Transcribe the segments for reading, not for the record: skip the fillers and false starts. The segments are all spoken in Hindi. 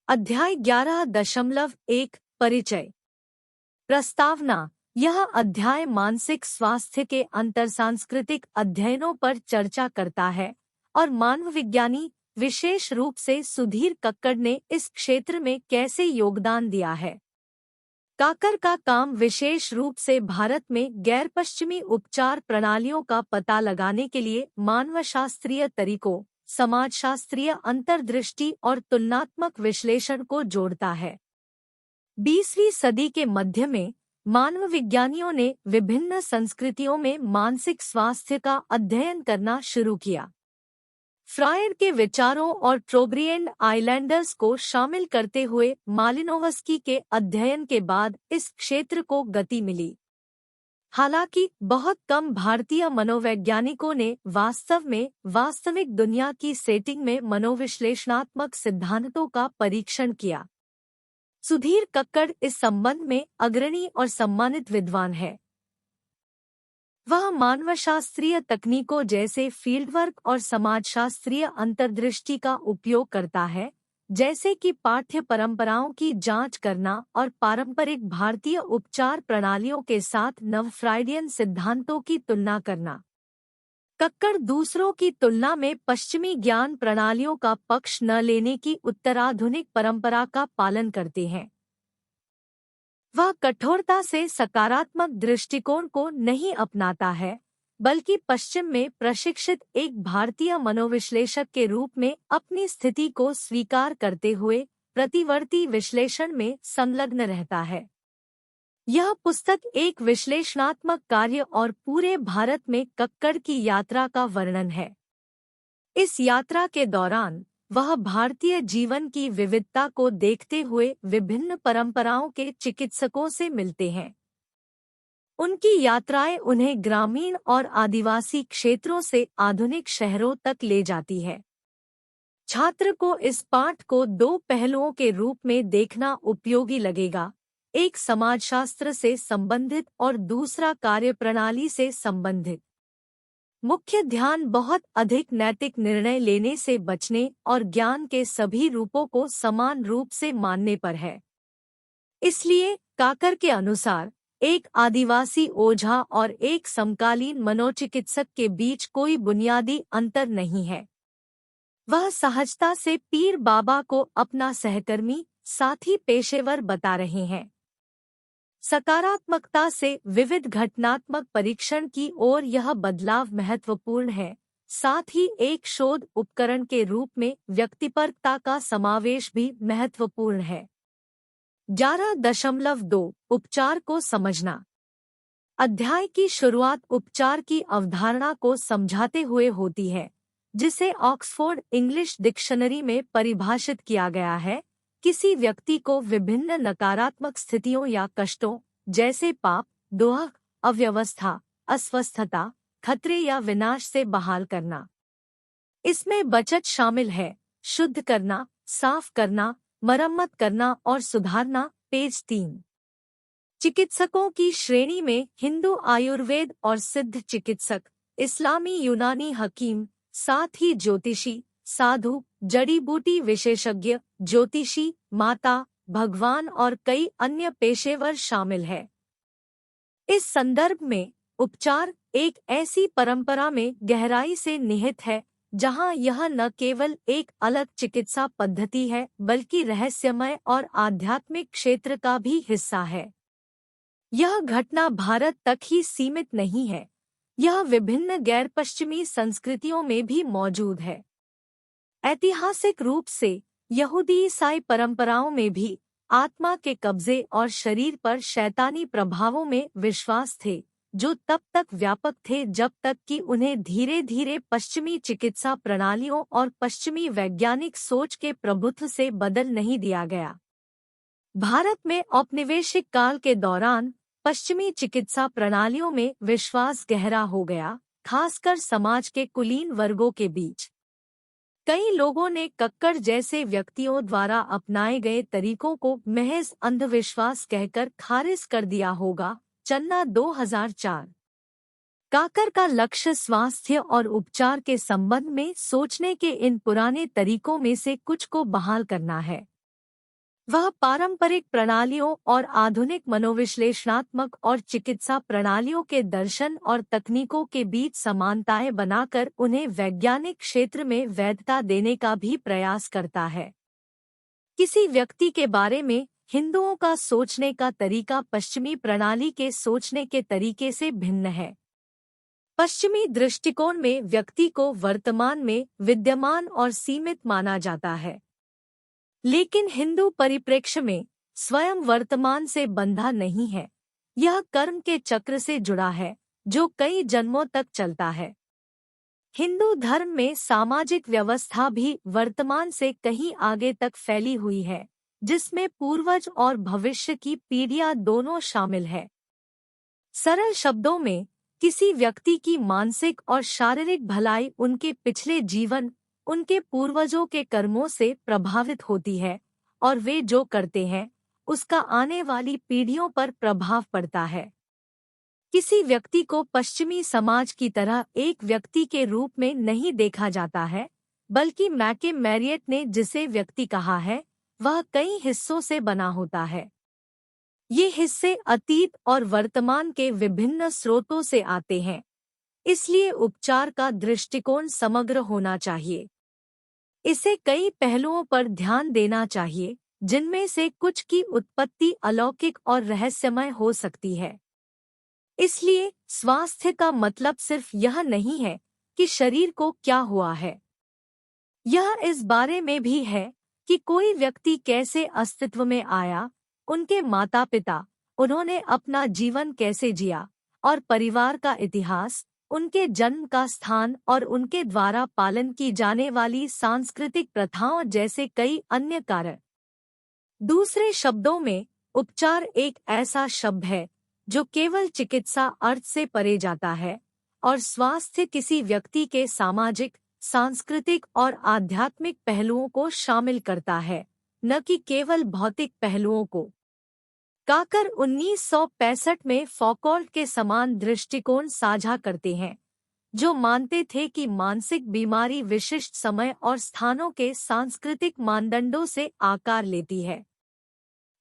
अध्याय 11.1 परिचय। प्रस्तावना। यह अध्याय मानसिक स्वास्थ्य के अंतरसांस्कृतिक अध्ययनों पर चर्चा करता है और मानवविज्ञानी, विशेष रूप से सुधीर कक्कड़ ने इस क्षेत्र में कैसे योगदान दिया है। काकर का काम विशेष रूप से भारत में गैर पश्चिमी उपचार प्रणालियों का पता लगाने के लिए मानवशास्त्रीय तरीकों, समाजशास्त्रीय अंतर्दृष्टि और तुलनात्मक विश्लेषण को जोड़ता है। 20वीं सदी के मध्य में मानवविज्ञानियों ने विभिन्न संस्कृतियों में मानसिक स्वास्थ्य का अध्ययन करना शुरू किया। फ्रायड के विचारों और ट्रोब्रिएंड आइलैंडर्स को शामिल करते हुए मालिनोवस्की के अध्ययन के बाद इस क्षेत्र को गति मिली। हालांकि बहुत कम भारतीय मनोवैज्ञानिकों ने वास्तव में वास्तविक दुनिया की सेटिंग में मनोविश्लेषणात्मक सिद्धांतों का परीक्षण किया। सुधीर कक्कड़ इस संबंध में अग्रणी और सम्मानित विद्वान है। वह मानवशास्त्रीय तकनीकों जैसे फील्डवर्क और समाजशास्त्रीय अंतर्दृष्टि का उपयोग करता है, जैसे कि पाठ्य परंपराओं की जांच करना और पारंपरिक भारतीय उपचार प्रणालियों के साथ नव फ्राइडियन सिद्धांतों की तुलना करना। कक्कड़ दूसरों की तुलना में पश्चिमी ज्ञान प्रणालियों का पक्ष न लेने की उत्तराधुनिक परंपरा का पालन करते हैं। वह कठोरता से सकारात्मक दृष्टिकोण को नहीं अपनाता है, बल्कि पश्चिम में प्रशिक्षित एक भारतीय मनोविश्लेषक के रूप में अपनी स्थिति को स्वीकार करते हुए प्रतिवर्ती विश्लेषण में संलग्न रहता है। यह पुस्तक एक विश्लेषणात्मक कार्य और पूरे भारत में कक्कड़ की यात्रा का वर्णन है। इस यात्रा के दौरान वह भारतीय जीवन की विविधता को देखते हुए विभिन्न परंपराओं के चिकित्सकों से मिलते हैं। उनकी यात्राएं उन्हें ग्रामीण और आदिवासी क्षेत्रों से आधुनिक शहरों तक ले जाती है। छात्र को इस पाठ को दो पहलुओं के रूप में देखना उपयोगी लगेगा, एक समाजशास्त्र से संबंधित और दूसरा कार्यप्रणाली से संबंधित। मुख्य ध्यान बहुत अधिक नैतिक निर्णय लेने से बचने और ज्ञान के सभी रूपों को समान रूप से मानने पर है। इसलिए काकर के अनुसार एक आदिवासी ओझा और एक समकालीन मनोचिकित्सक के बीच कोई बुनियादी अंतर नहीं है। वह सहजता से पीर बाबा को अपना सहकर्मी, साथी, पेशेवर बता रहे हैं। सकारात्मकता से विविध घटनात्मक परीक्षण की ओर यह बदलाव महत्वपूर्ण है, साथ ही एक शोध उपकरण के रूप में व्यक्तिपरकता का समावेश भी महत्वपूर्ण है। 11.2 उपचार को समझना। अध्याय की शुरुआत उपचार की अवधारणा को समझाते हुए होती है, जिसे ऑक्सफोर्ड इंग्लिश डिक्शनरी में परिभाषित किया गया है। किसी व्यक्ति को विभिन्न नकारात्मक स्थितियों या कष्टों जैसे पाप, दोह, अव्यवस्था, अस्वस्थता, खतरे या विनाश से बहाल करना। इसमें बचत शामिल है, शुद्ध करना, साफ करना, मरम्मत करना और सुधारना। पेज 3। चिकित्सकों की श्रेणी में हिंदू आयुर्वेद और सिद्ध चिकित्सक, इस्लामी यूनानी हकीम, साथ ही ज्योतिषी, साधु, जड़ी बूटी विशेषज्ञ, ज्योतिषी, माता, भगवान और कई अन्य पेशेवर शामिल है। इस संदर्भ में उपचार एक ऐसी परंपरा में गहराई से निहित है जहां यह न केवल एक अलग चिकित्सा पद्धति है, बल्कि रहस्यमय और आध्यात्मिक क्षेत्र का भी हिस्सा है। यह घटना भारत तक ही सीमित नहीं है, यह विभिन्न गैर पश्चिमी संस्कृतियों में भी मौजूद है। ऐतिहासिक रूप से यहूदी ईसाई परंपराओं में भी आत्मा के कब्जे और शरीर पर शैतानी प्रभावों में विश्वास थे, जो तब तक व्यापक थे जब तक कि उन्हें धीरे धीरे पश्चिमी चिकित्सा प्रणालियों और पश्चिमी वैज्ञानिक सोच के प्रभुत्व से बदल नहीं दिया गया। भारत में औपनिवेशिक काल के दौरान पश्चिमी चिकित्सा प्रणालियों में विश्वास गहरा हो गया, खासकर समाज के कुलीन वर्गों के बीच। कई लोगों ने कक्कड़ जैसे व्यक्तियों द्वारा अपनाए गए तरीकों को महज अंधविश्वास कहकर खारिज कर दिया होगा। चन्ना 2004। काकर का लक्ष्य स्वास्थ्य और उपचार के संबंध में सोचने के इन पुराने तरीकों में से कुछ को बहाल करना है। वह पारंपरिक प्रणालियों और आधुनिक मनोविश्लेषणात्मक और चिकित्सा प्रणालियों के दर्शन और तकनीकों के बीच समानताएं बनाकर उन्हें वैज्ञानिक क्षेत्र में वैधता देने का भी प्रयास करता है। किसी व्यक्ति के बारे में हिंदुओं का सोचने का तरीका पश्चिमी प्रणाली के सोचने के तरीके से भिन्न है। पश्चिमी दृष्टिकोण में व्यक्ति को वर्तमान में विद्यमान और सीमित माना जाता है, लेकिन हिंदू परिप्रेक्ष्य में स्वयं वर्तमान से बंधा नहीं है। यह कर्म के चक्र से जुड़ा है जो कई जन्मों तक चलता है। हिंदू धर्म में सामाजिक व्यवस्था भी वर्तमान से कहीं आगे तक फैली हुई है, जिसमें पूर्वज और भविष्य की पीढ़ियां दोनों शामिल है। सरल शब्दों में किसी व्यक्ति की मानसिक और शारीरिक भलाई उनके पिछले जीवन, उनके पूर्वजों के कर्मों से प्रभावित होती है और वे जो करते हैं उसका आने वाली पीढ़ियों पर प्रभाव पड़ता है। किसी व्यक्ति को पश्चिमी समाज की तरह एक व्यक्ति के रूप में नहीं देखा जाता है, बल्कि मैके मैरियट ने जिसे व्यक्ति कहा है वह कई हिस्सों से बना होता है। ये हिस्से अतीत और वर्तमान के विभिन्न स्रोतों से आते हैं, इसलिए उपचार का दृष्टिकोण समग्र होना चाहिए। इसे कई पहलुओं पर ध्यान देना चाहिए, जिनमें से कुछ की उत्पत्ति अलौकिक और रहस्यमय हो सकती है। इसलिए स्वास्थ्य का मतलब सिर्फ यह नहीं है कि शरीर को क्या हुआ है, यह इस बारे में भी है कि कोई व्यक्ति कैसे अस्तित्व में आया, उनके माता पिता, उन्होंने अपना जीवन कैसे जिया और परिवार का इतिहास, उनके जन्म का स्थान और उनके द्वारा पालन की जाने वाली सांस्कृतिक प्रथाओं जैसे कई अन्य कारण। दूसरे शब्दों में, उपचार एक ऐसा शब्द है जो केवल चिकित्सा अर्थ से परे जाता है और स्वास्थ्य किसी व्यक्ति के सामाजिक, सांस्कृतिक और आध्यात्मिक पहलुओं को शामिल करता है, न कि केवल भौतिक पहलुओं को। काकर 1965 में फौकॉल्ट के समान दृष्टिकोण साझा करते हैं, जो मानते थे कि मानसिक बीमारी विशिष्ट समय और स्थानों के सांस्कृतिक मानदंडों से आकार लेती है।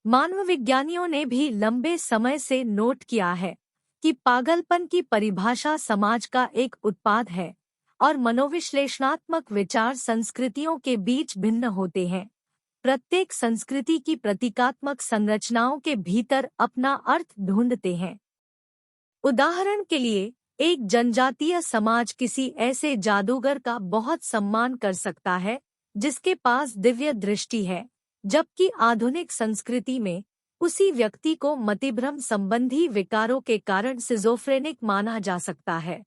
मानवविज्ञानियों ने भी लंबे समय से नोट किया है कि पागलपन की परिभाषा समाज का एक उत्पाद है और मनोविश्लेषणात्मक विचार संस्कृतियों के बीच भिन्न होते हैं। प्रत्येक संस्कृति की प्रतीकात्मक संरचनाओं के भीतर अपना अर्थ ढूंढते हैं। उदाहरण के लिए, एक जनजातीय समाज किसी ऐसे जादूगर का बहुत सम्मान कर सकता है जिसके पास दिव्य दृष्टि है, जबकि आधुनिक संस्कृति में उसी व्यक्ति को मतिभ्रम संबंधी विकारों के कारण सिजोफ्रेनिक माना जा सकता है।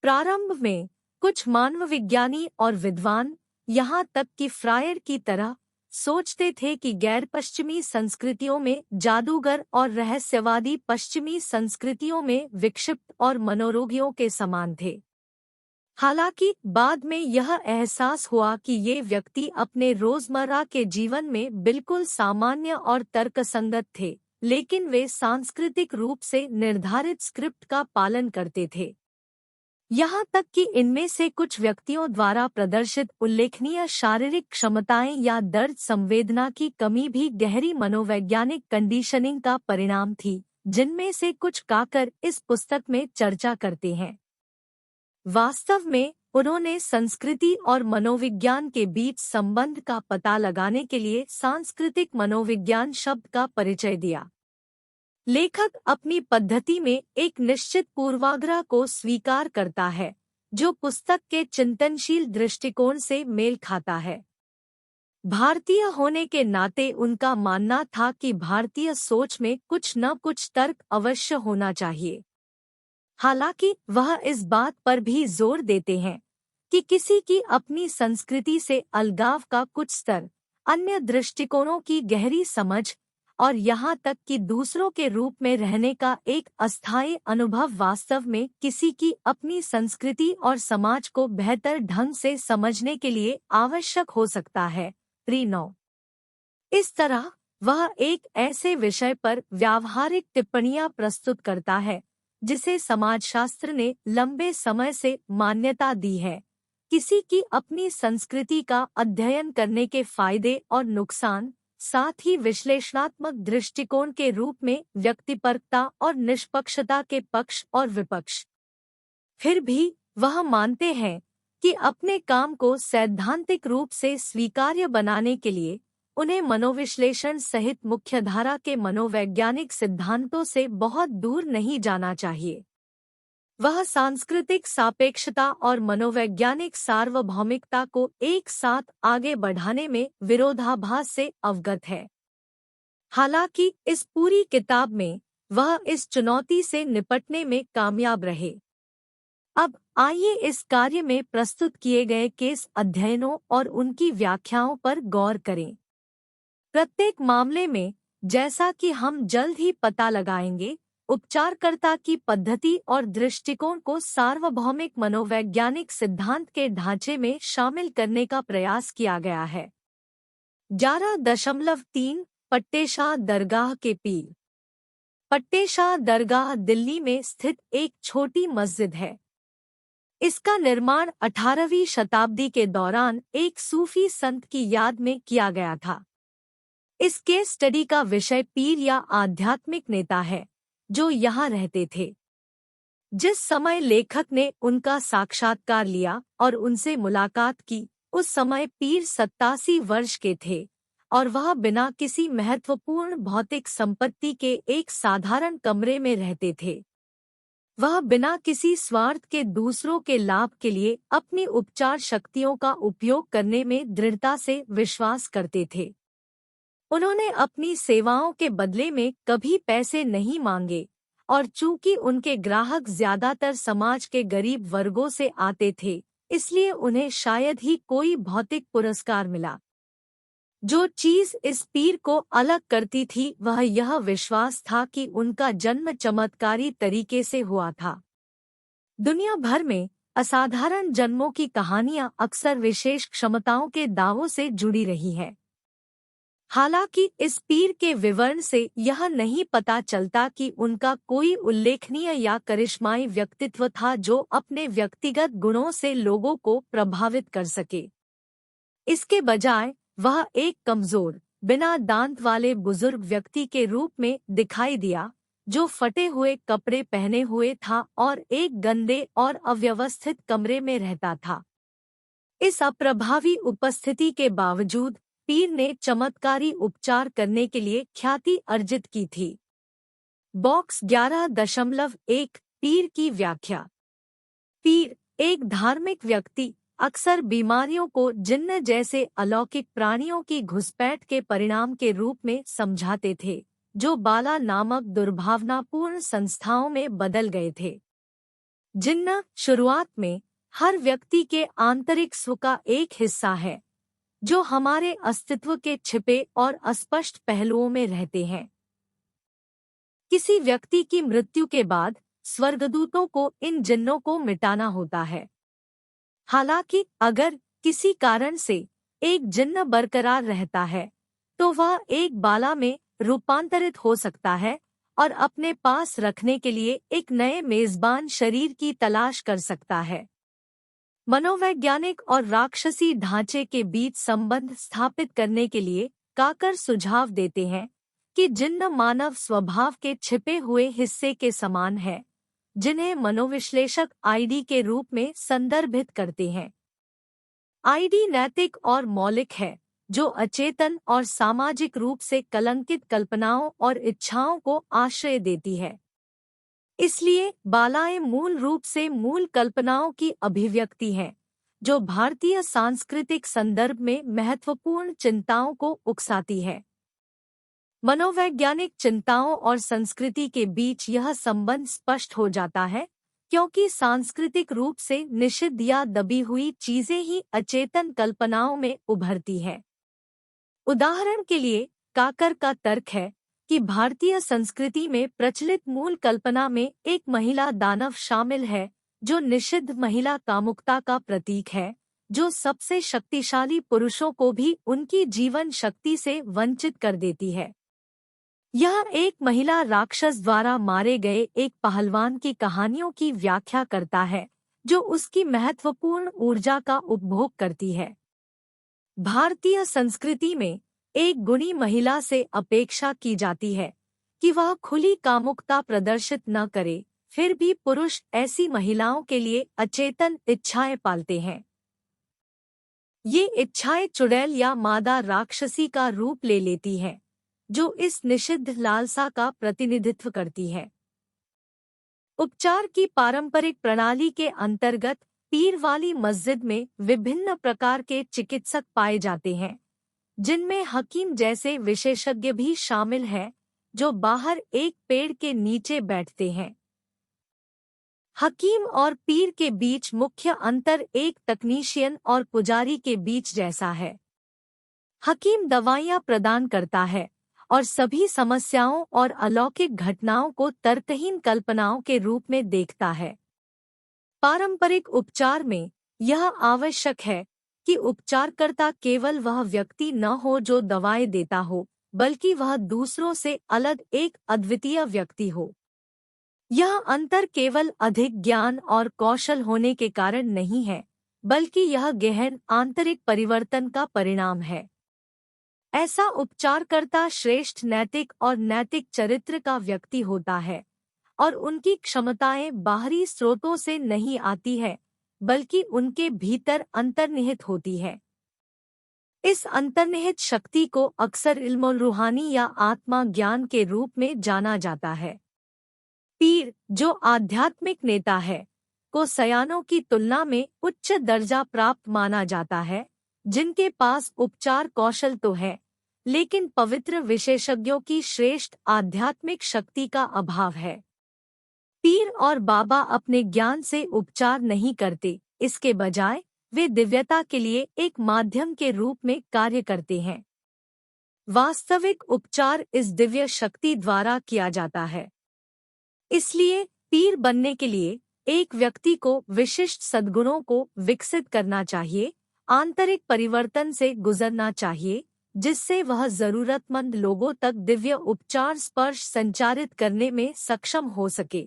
प्रारंभ में कुछ मानवविज्ञानी और विद्वान, यहाँ तक कि फ्रायर की तरह, सोचते थे कि गैर पश्चिमी संस्कृतियों में जादूगर और रहस्यवादी पश्चिमी संस्कृतियों में विक्षिप्त और मनोरोगियों के समान थे। हालांकि बाद में यह एहसास हुआ कि ये व्यक्ति अपने रोजमर्रा के जीवन में बिल्कुल सामान्य और तर्कसंगत थे, लेकिन वे सांस्कृतिक रूप से निर्धारित स्क्रिप्ट का पालन करते थे। यहाँ तक कि इनमें से कुछ व्यक्तियों द्वारा प्रदर्शित उल्लेखनीय शारीरिक क्षमताएं या दर्द संवेदना की कमी भी गहरी मनोवैज्ञानिक कंडीशनिंग का परिणाम थी, जिनमें से कुछ काकर इस पुस्तक में चर्चा करते हैं। वास्तव में उन्होंने संस्कृति और मनोविज्ञान के बीच संबंध का पता लगाने के लिए सांस्कृतिक मनोविज्ञान शब्द का परिचय दिया। लेखक अपनी पद्धति में एक निश्चित पूर्वाग्रह को स्वीकार करता है, जो पुस्तक के चिंतनशील दृष्टिकोण से मेल खाता है। भारतीय होने के नाते उनका मानना था कि भारतीय सोच में कुछ न कुछ तर्क अवश्य होना चाहिए। हालांकि वह इस बात पर भी जोर देते हैं कि किसी की अपनी संस्कृति से अलगाव का कुछ स्तर, अन्य दृष्टिकोणों की गहरी समझ और यहाँ तक कि दूसरों के रूप में रहने का एक अस्थायी अनुभव वास्तव में किसी की अपनी संस्कृति और समाज को बेहतर ढंग से समझने के लिए आवश्यक हो सकता है। 9। इस तरह वह एक ऐसे विषय पर व्यावहारिक टिप्पणियां प्रस्तुत करता है जिसे समाजशास्त्र ने लंबे समय से मान्यता दी है। किसी की अपनी संस्कृति का अध्ययन करने के फायदे और नुकसान, साथ ही विश्लेषणात्मक दृष्टिकोण के रूप में व्यक्तिपरकता और निष्पक्षता के पक्ष और विपक्ष। फिर भी वह मानते हैं कि अपने काम को सैद्धांतिक रूप से स्वीकार्य बनाने के लिए उन्हें मनोविश्लेषण सहित मुख्यधारा के मनोवैज्ञानिक सिद्धांतों से बहुत दूर नहीं जाना चाहिए। वह सांस्कृतिक सापेक्षता और मनोवैज्ञानिक सार्वभौमिकता को एक साथ आगे बढ़ाने में विरोधाभास से अवगत है। हालांकि इस पूरी किताब में वह इस चुनौती से निपटने में कामयाब रहे। अब आइए इस कार्य में प्रस्तुत किए गए केस अध्ययनों और उनकी व्याख्याओं पर गौर करें। प्रत्येक मामले में, जैसा कि हम जल्द ही पता लगाएंगे, उपचारकर्ता की पद्धति और दृष्टिकोण को सार्वभौमिक मनोवैज्ञानिक सिद्धांत के ढांचे में शामिल करने का प्रयास किया गया है। 11.3 पट्टेशाह दरगाह के पीर। पट्टेशाह दरगाह दिल्ली में स्थित एक छोटी मस्जिद है। इसका निर्माण 18वीं शताब्दी के दौरान एक सूफी संत की याद में किया गया था। इस केस स्टडी का विषय पीर या आध्यात्मिक नेता है जो यहाँ रहते थे। जिस समय लेखक ने उनका साक्षात्कार लिया और उनसे मुलाकात की, उस समय पीर 87 वर्ष के थे और वह बिना किसी महत्वपूर्ण भौतिक संपत्ति के एक साधारण कमरे में रहते थे। वह बिना किसी स्वार्थ के दूसरों के लाभ के लिए अपनी उपचार शक्तियों का उपयोग करने में दृढ़ता से विश्वास करते थे। उन्होंने अपनी सेवाओं के बदले में कभी पैसे नहीं मांगे और चूंकि उनके ग्राहक ज्यादातर समाज के गरीब वर्गों से आते थे, इसलिए उन्हें शायद ही कोई भौतिक पुरस्कार मिला। जो चीज इस पीर को अलग करती थी वह यह विश्वास था कि उनका जन्म चमत्कारी तरीके से हुआ था। दुनिया भर में असाधारण जन्मों की कहानियां अक्सर विशेष क्षमताओं के दावों से जुड़ी रही हैं। हालांकि इस पीर के विवरण से यह नहीं पता चलता कि उनका कोई उल्लेखनीय या करिश्माई व्यक्तित्व था जो अपने व्यक्तिगत गुणों से लोगों को प्रभावित कर सके। इसके बजाय वह एक कमजोर, बिना दांत वाले बुजुर्ग व्यक्ति के रूप में दिखाई दिया, जो फटे हुए कपड़े पहने हुए था और एक गंदे और अव्यवस्थित कमरे में रहता था। इस अप्रभावी उपस्थिति के बावजूद पीर ने चमत्कारी उपचार करने के लिए ख्याति अर्जित की थी। बॉक्स 11.1 पीर की व्याख्या। पीर एक धार्मिक व्यक्ति अक्सर बीमारियों को जिन्न जैसे अलौकिक प्राणियों की घुसपैठ के परिणाम के रूप में समझाते थे, जो बाला नामक दुर्भावनापूर्ण संस्थाओं में बदल गए थे। जिन्न शुरुआत में हर व्यक्ति के आंतरिक स्व का एक हिस्सा है, जो हमारे अस्तित्व के छिपे और अस्पष्ट पहलुओं में रहते हैं। किसी व्यक्ति की मृत्यु के बाद स्वर्गदूतों को इन जिन्नों को मिटाना होता है। हालांकि अगर किसी कारण से एक जिन्न बरकरार रहता है, तो वह एक बाला में रूपांतरित हो सकता है और अपने पास रखने के लिए एक नए मेजबान शरीर की तलाश कर सकता है। मनोवैज्ञानिक और राक्षसी ढांचे के बीच संबंध स्थापित करने के लिए काकर सुझाव देते हैं कि जिन्न मानव स्वभाव के छिपे हुए हिस्से के समान है, जिन्हें मनोविश्लेषक आईडी के रूप में संदर्भित करते हैं। आईडी नैतिक और मौलिक है, जो अचेतन और सामाजिक रूप से कलंकित कल्पनाओं और इच्छाओं को आश्रय देती है। इसलिए बालाएं मूल रूप से मूल कल्पनाओं की अभिव्यक्ति हैं, जो भारतीय सांस्कृतिक संदर्भ में महत्वपूर्ण चिंताओं को उकसाती है। मनोवैज्ञानिक चिंताओं और संस्कृति के बीच यह संबंध स्पष्ट हो जाता है, क्योंकि सांस्कृतिक रूप से निषिद्ध या दबी हुई चीजें ही अचेतन कल्पनाओं में उभरती हैं। उदाहरण के लिए, काकर का तर्क है कि भारतीय संस्कृति में प्रचलित मूल कल्पना में एक महिला दानव शामिल है, जो निषिद्ध महिला कामुकता का प्रतीक है, जो सबसे शक्तिशाली पुरुषों को भी उनकी जीवन शक्ति से वंचित कर देती है। यह एक महिला राक्षस द्वारा मारे गए एक पहलवान की कहानियों की व्याख्या करता है, जो उसकी महत्वपूर्ण ऊर्जा का उपभोग करती है। भारतीय संस्कृति में एक गुणी महिला से अपेक्षा की जाती है कि वह खुली कामुकता प्रदर्शित न करे, फिर भी पुरुष ऐसी महिलाओं के लिए अचेतन इच्छाएं पालते हैं। ये इच्छाएं चुड़ैल या मादा राक्षसी का रूप ले लेती हैं, जो इस निषिद्ध लालसा का प्रतिनिधित्व करती है। उपचार की पारंपरिक प्रणाली के अंतर्गत पीर वाली मस्जिद में विभिन्न प्रकार के चिकित्सक पाए जाते हैं, जिनमें हकीम जैसे विशेषज्ञ भी शामिल हैं, जो बाहर एक पेड़ के नीचे बैठते हैं। हकीम और पीर के बीच मुख्य अंतर एक तकनीशियन और पुजारी के बीच जैसा है। हकीम दवाइयां प्रदान करता है और सभी समस्याओं और अलौकिक घटनाओं को तर्कहीन कल्पनाओं के रूप में देखता है। पारंपरिक उपचार में यह आवश्यक है कि उपचारकर्ता केवल वह व्यक्ति न हो जो दवाएं देता हो, बल्कि वह दूसरों से अलग एक अद्वितीय व्यक्ति हो। यह अंतर केवल अधिक ज्ञान और कौशल होने के कारण नहीं है, बल्कि यह गहन आंतरिक परिवर्तन का परिणाम है। ऐसा उपचारकर्ता श्रेष्ठ नैतिक और नैतिक चरित्र का व्यक्ति होता है, और उनकी क्षमताएं बाहरी स्रोतों से नहीं आती है, बल्कि उनके भीतर अंतर्निहित होती है। इस अंतर्निहित शक्ति को अक्सर इल्मुल रूहानी या आत्मा ज्ञान के रूप में जाना जाता है। पीर, जो आध्यात्मिक नेता है, को सयानों की तुलना में उच्च दर्जा प्राप्त माना जाता है, जिनके पास उपचार कौशल तो है, लेकिन पवित्र विशेषज्ञों की श्रेष्ठ आध्यात्मिक शक्ति का अभाव है। पीर और बाबा अपने ज्ञान से उपचार नहीं करते, इसके बजाय वे दिव्यता के लिए एक माध्यम के रूप में कार्य करते हैं। वास्तविक उपचार इस दिव्य शक्ति द्वारा किया जाता है। इसलिए पीर बनने के लिए एक व्यक्ति को विशिष्ट सद्गुणों को विकसित करना चाहिए, आंतरिक परिवर्तन से गुजरना चाहिए, जिससे वह जरूरतमंद लोगों तक दिव्य उपचार स्पर्श संचारित करने में सक्षम हो सके।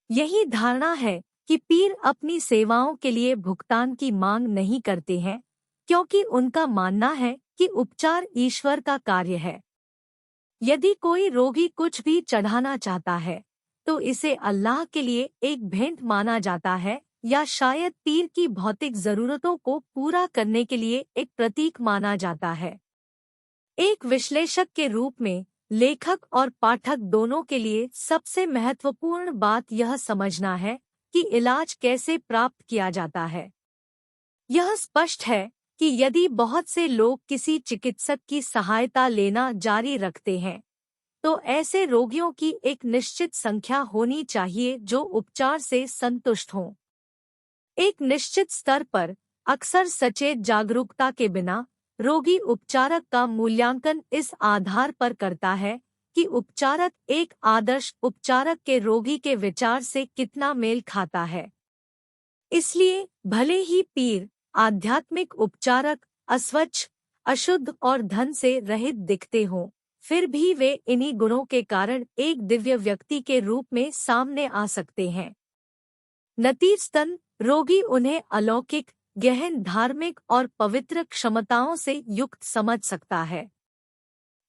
यही धारणा है कि पीर अपनी सेवाओं के लिए भुगतान की मांग नहीं करते हैं, क्योंकि उनका मानना है कि उपचार ईश्वर का कार्य है। यदि कोई रोगी कुछ भी चढ़ाना चाहता है, तो इसे अल्लाह के लिए एक भेंट माना जाता है, या शायद पीर की भौतिक जरूरतों को पूरा करने के लिए एक प्रतीक माना जाता है। एक विश्लेषक के रूप में लेखक और पाठक दोनों के लिए सबसे महत्वपूर्ण बात यह समझना है कि इलाज कैसे प्राप्त किया जाता है। यह स्पष्ट है कि यदि बहुत से लोग किसी चिकित्सक की सहायता लेना जारी रखते हैं, तो ऐसे रोगियों की एक निश्चित संख्या होनी चाहिए जो उपचार से संतुष्ट हों। एक निश्चित स्तर पर, अक्सर सचेत जागरूकता के बिना, रोगी उपचारक का मूल्यांकन इस आधार पर करता है कि उपचारक एक आदर्श उपचारक के रोगी के विचार से कितना मेल खाता है। इसलिए भले ही पीर, आध्यात्मिक उपचारक, अस्वच्छ, अशुद्ध और धन से रहित दिखते हों, फिर भी वे इन्हीं गुणों के कारण एक दिव्य व्यक्ति के रूप में सामने आ सकते हैं। नतीजतन रोगी उन्हें अलौकिक, गहन धार्मिक और पवित्र क्षमताओं से युक्त समझ सकता है।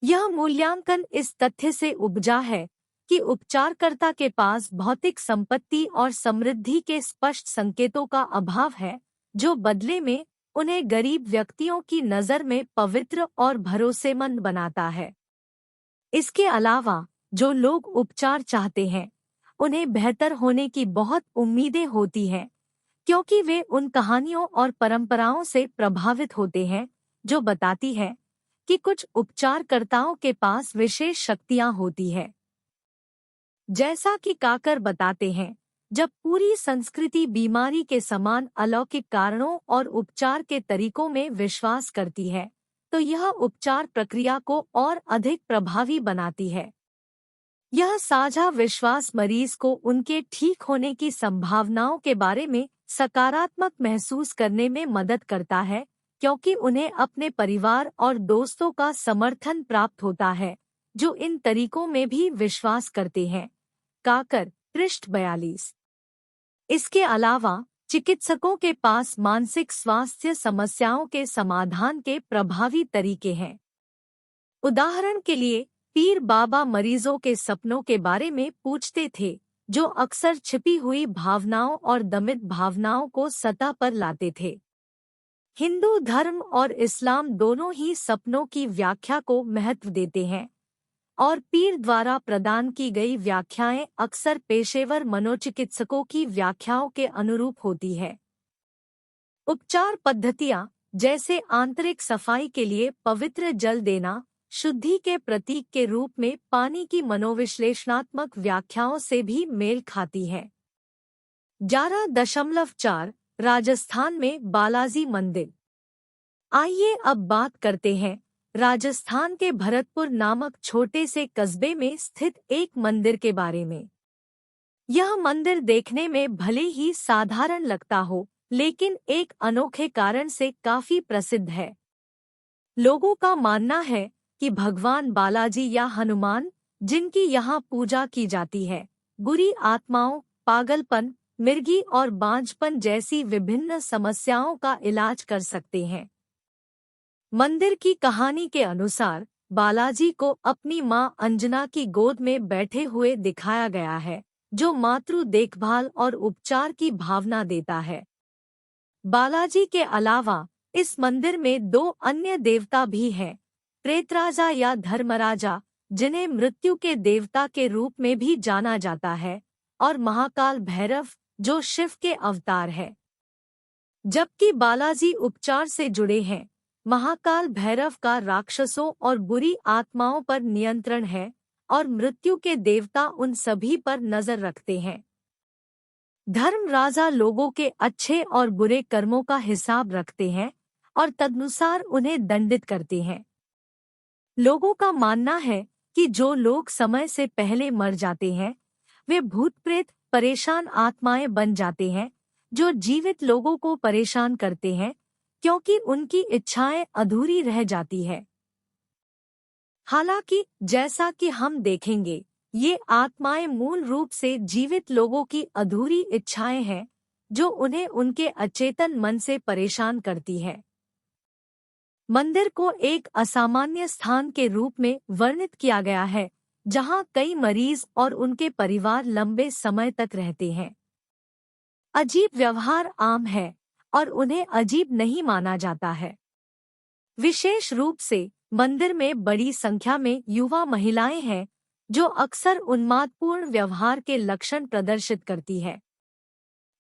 यह मूल्यांकन इस तथ्य से उपजा है कि उपचारकर्ता के पास भौतिक संपत्ति और समृद्धि के स्पष्ट संकेतों का अभाव है, जो बदले में उन्हें गरीब व्यक्तियों की नज़र में पवित्र और भरोसेमंद बनाता है। इसके अलावा जो लोग उपचार चाहते हैं, उन्हें बेहतर होने की बहुत उम्मीदें होती हैं, क्योंकि वे उन कहानियों और परंपराओं से प्रभावित होते हैं जो बताती हैं कि कुछ उपचारकर्ताओं के पास विशेष शक्तियां होती है। जैसा कि काकर बताते हैं, जब पूरी संस्कृति बीमारी के समान अलौकिक कारणों और उपचार के तरीकों में विश्वास करती है, तो यह उपचार प्रक्रिया को और अधिक प्रभावी बनाती है। यह साझा विश्वास मरीज को उनके ठीक होने की संभावनाओं के बारे में सकारात्मक महसूस करने में मदद करता है, क्योंकि उन्हें अपने परिवार और दोस्तों का समर्थन प्राप्त होता है, जो इन तरीकों में भी विश्वास करते हैं। काकर, पृष्ठ 42। इसके अलावा चिकित्सकों के पास मानसिक स्वास्थ्य समस्याओं के समाधान के प्रभावी तरीके हैं। उदाहरण के लिए, पीर बाबा मरीजों के सपनों के बारे में पूछते थे, जो अक्सर छिपी हुई भावनाओं और दमित भावनाओं को सतह पर लाते थे। हिंदू धर्म और इस्लाम दोनों ही सपनों की व्याख्या को महत्व देते हैं, और पीर द्वारा प्रदान की गई व्याख्याएं अक्सर पेशेवर मनोचिकित्सकों की व्याख्याओं के अनुरूप होती है। उपचार पद्धतियां, जैसे आंतरिक सफाई के लिए पवित्र जल देना, शुद्धि के प्रतीक के रूप में पानी की मनोविश्लेषणात्मक व्याख्याओं से भी मेल खाती है। 11.4 राजस्थान में बालाजी मंदिर। आइए अब बात करते हैं राजस्थान के भरतपुर नामक छोटे से कस्बे में स्थित एक मंदिर के बारे में। यह मंदिर देखने में भले ही साधारण लगता हो, लेकिन एक अनोखे कारण से काफी प्रसिद्ध है। लोगों का मानना है कि भगवान बालाजी या हनुमान, जिनकी यहाँ पूजा की जाती है, बुरी आत्माओं, पागलपन, मिर्गी और बांझपन जैसी विभिन्न समस्याओं का इलाज कर सकते हैं। मंदिर की कहानी के अनुसार बालाजी को अपनी मां अंजना की गोद में बैठे हुए दिखाया गया है, जो मातृ देखभाल और उपचार की भावना देता है। बालाजी के अलावा इस मंदिर में 2 अन्य देवता भी हैं, प्रेतराजा या धर्मराजा, जिन्हें मृत्यु के देवता के रूप में भी जाना जाता है, और महाकाल भैरव, जो शिव के अवतार है। जबकि बालाजी उपचार से जुड़े हैं, महाकाल भैरव का राक्षसों और बुरी आत्माओं पर नियंत्रण है, और मृत्यु के देवता उन सभी पर नजर रखते हैं। धर्मराजा लोगों के अच्छे और बुरे कर्मों का हिसाब रखते हैं और तदनुसार उन्हें दंडित करते हैं। लोगों का मानना है कि जो लोग समय से पहले मर जाते हैं, वे भूत प्रेत, परेशान आत्माएं बन जाते हैं, जो जीवित लोगों को परेशान करते हैं, क्योंकि उनकी इच्छाएं अधूरी रह जाती है। हालांकि जैसा कि हम देखेंगे, ये आत्माएं मूल रूप से जीवित लोगों की अधूरी इच्छाएं हैं, जो उन्हें उनके अचेतन मन से परेशान करती है। मंदिर को एक असामान्य स्थान के रूप में वर्णित किया गया है, जहां कई मरीज और उनके परिवार लंबे समय तक रहते हैं। अजीब व्यवहार आम है और उन्हें अजीब नहीं माना जाता है। विशेष रूप से मंदिर में बड़ी संख्या में युवा महिलाएं हैं, जो अक्सर उन्मादपूर्ण व्यवहार के लक्षण प्रदर्शित करती है।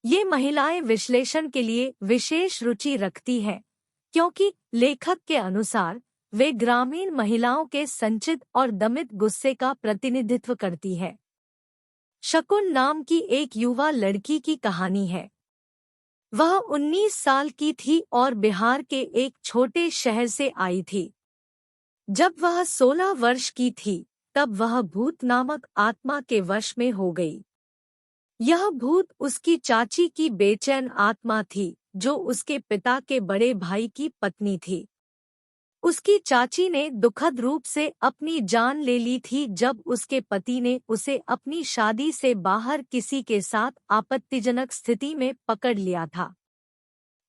ये महिलाएं विश्लेषण के लिए विशेष रुचि रखती हैं, क्योंकि लेखक के अनुसार वे ग्रामीण महिलाओं के संचित और दमित गुस्से का प्रतिनिधित्व करती है। शकुन नाम की एक युवा लड़की की कहानी है। वह 19 साल की थी और बिहार के एक छोटे शहर से आई थी। जब वह 16 वर्ष की थी, तब वह भूत नामक आत्मा के वश में हो गई। यह भूत उसकी चाची की बेचैन आत्मा थी, जो उसके पिता के बड़े भाई की पत्नी थी। उसकी चाची ने दुखद रूप से अपनी जान ले ली थी जब उसके पति ने उसे अपनी शादी से बाहर किसी के साथ आपत्तिजनक स्थिति में पकड़ लिया था।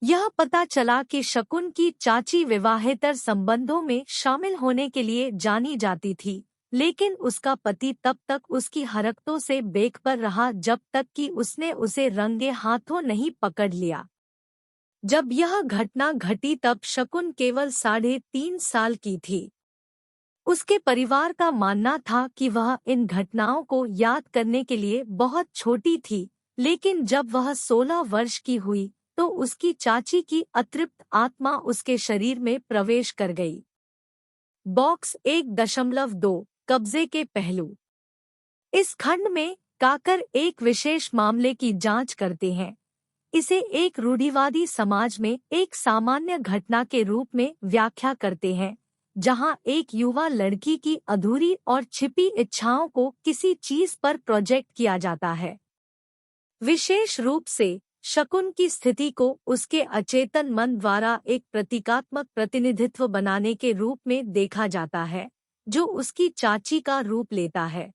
यह पता चला कि शकुन की चाची विवाहेतर संबंधों में शामिल होने के लिए जानी जाती थी, लेकिन उसका पति तब तक उसकी हरकतों से बेखबर रहा जब तक कि उसने उसे रंगे हाथों नहीं पकड़ लिया। जब यह घटना घटी तब शकुन केवल 3.5 साल की थी। उसके परिवार का मानना था कि वह इन घटनाओं को याद करने के लिए बहुत छोटी थी, लेकिन जब वह 16 वर्ष की हुई तो उसकी चाची की अतृप्त आत्मा उसके शरीर में प्रवेश कर गई। बॉक्स 1.2 कब्जे के पहलू। इस खंड में काकर एक विशेष मामले की जांच करते हैं। इसे एक रूढ़िवादी समाज में एक सामान्य घटना के रूप में व्याख्या करते हैं, जहां एक युवा लड़की की अधूरी और छिपी इच्छाओं को किसी चीज पर प्रोजेक्ट किया जाता है। विशेष रूप से शकुन की स्थिति को उसके अचेतन मन द्वारा एक प्रतीकात्मक प्रतिनिधित्व बनाने के रूप में देखा जाता है, जो उसकी चाची का रूप लेता है।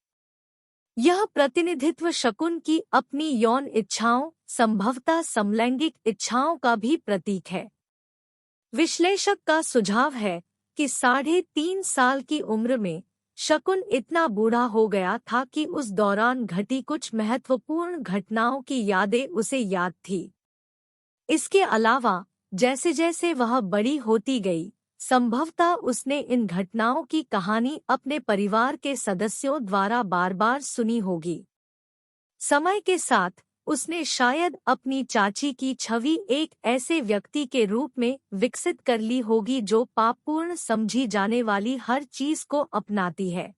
यह प्रतिनिधित्व शकुन की अपनी यौन इच्छाओं, संभवतः समलैंगिक इच्छाओं का भी प्रतीक है। विश्लेषक का सुझाव है कि 3.5 साल की उम्र में शकुन इतना बूढ़ा हो गया था कि उस दौरान घटी कुछ महत्वपूर्ण घटनाओं की यादें उसे याद थी। इसके अलावा जैसे जैसे वह बड़ी होती गई, संभवतः उसने इन घटनाओं की कहानी अपने परिवार के सदस्यों द्वारा बार-बार सुनी होगी। समय के साथ उसने शायद अपनी चाची की छवि एक ऐसे व्यक्ति के रूप में विकसित कर ली होगी जो पापपूर्ण समझी जाने वाली हर चीज को अपनाती है।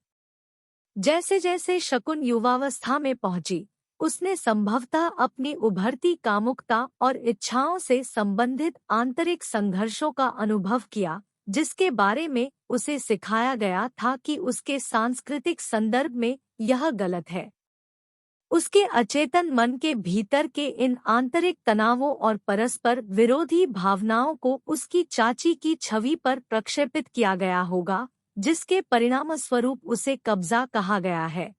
जैसे जैसे शकुन युवावस्था में पहुंची, उसने संभवतः अपनी उभरती कामुकता और इच्छाओं से संबंधित आंतरिक संघर्षों का अनुभव किया, जिसके बारे में उसे सिखाया गया था कि उसके सांस्कृतिक संदर्भ में यह गलत है। उसके अचेतन मन के भीतर के इन आंतरिक तनावों और परस्पर विरोधी भावनाओं को उसकी चाची की छवि पर प्रक्षेपित किया गया होगा, जिसके परिणामस्वरूप उसे कब्जा कहा गया है।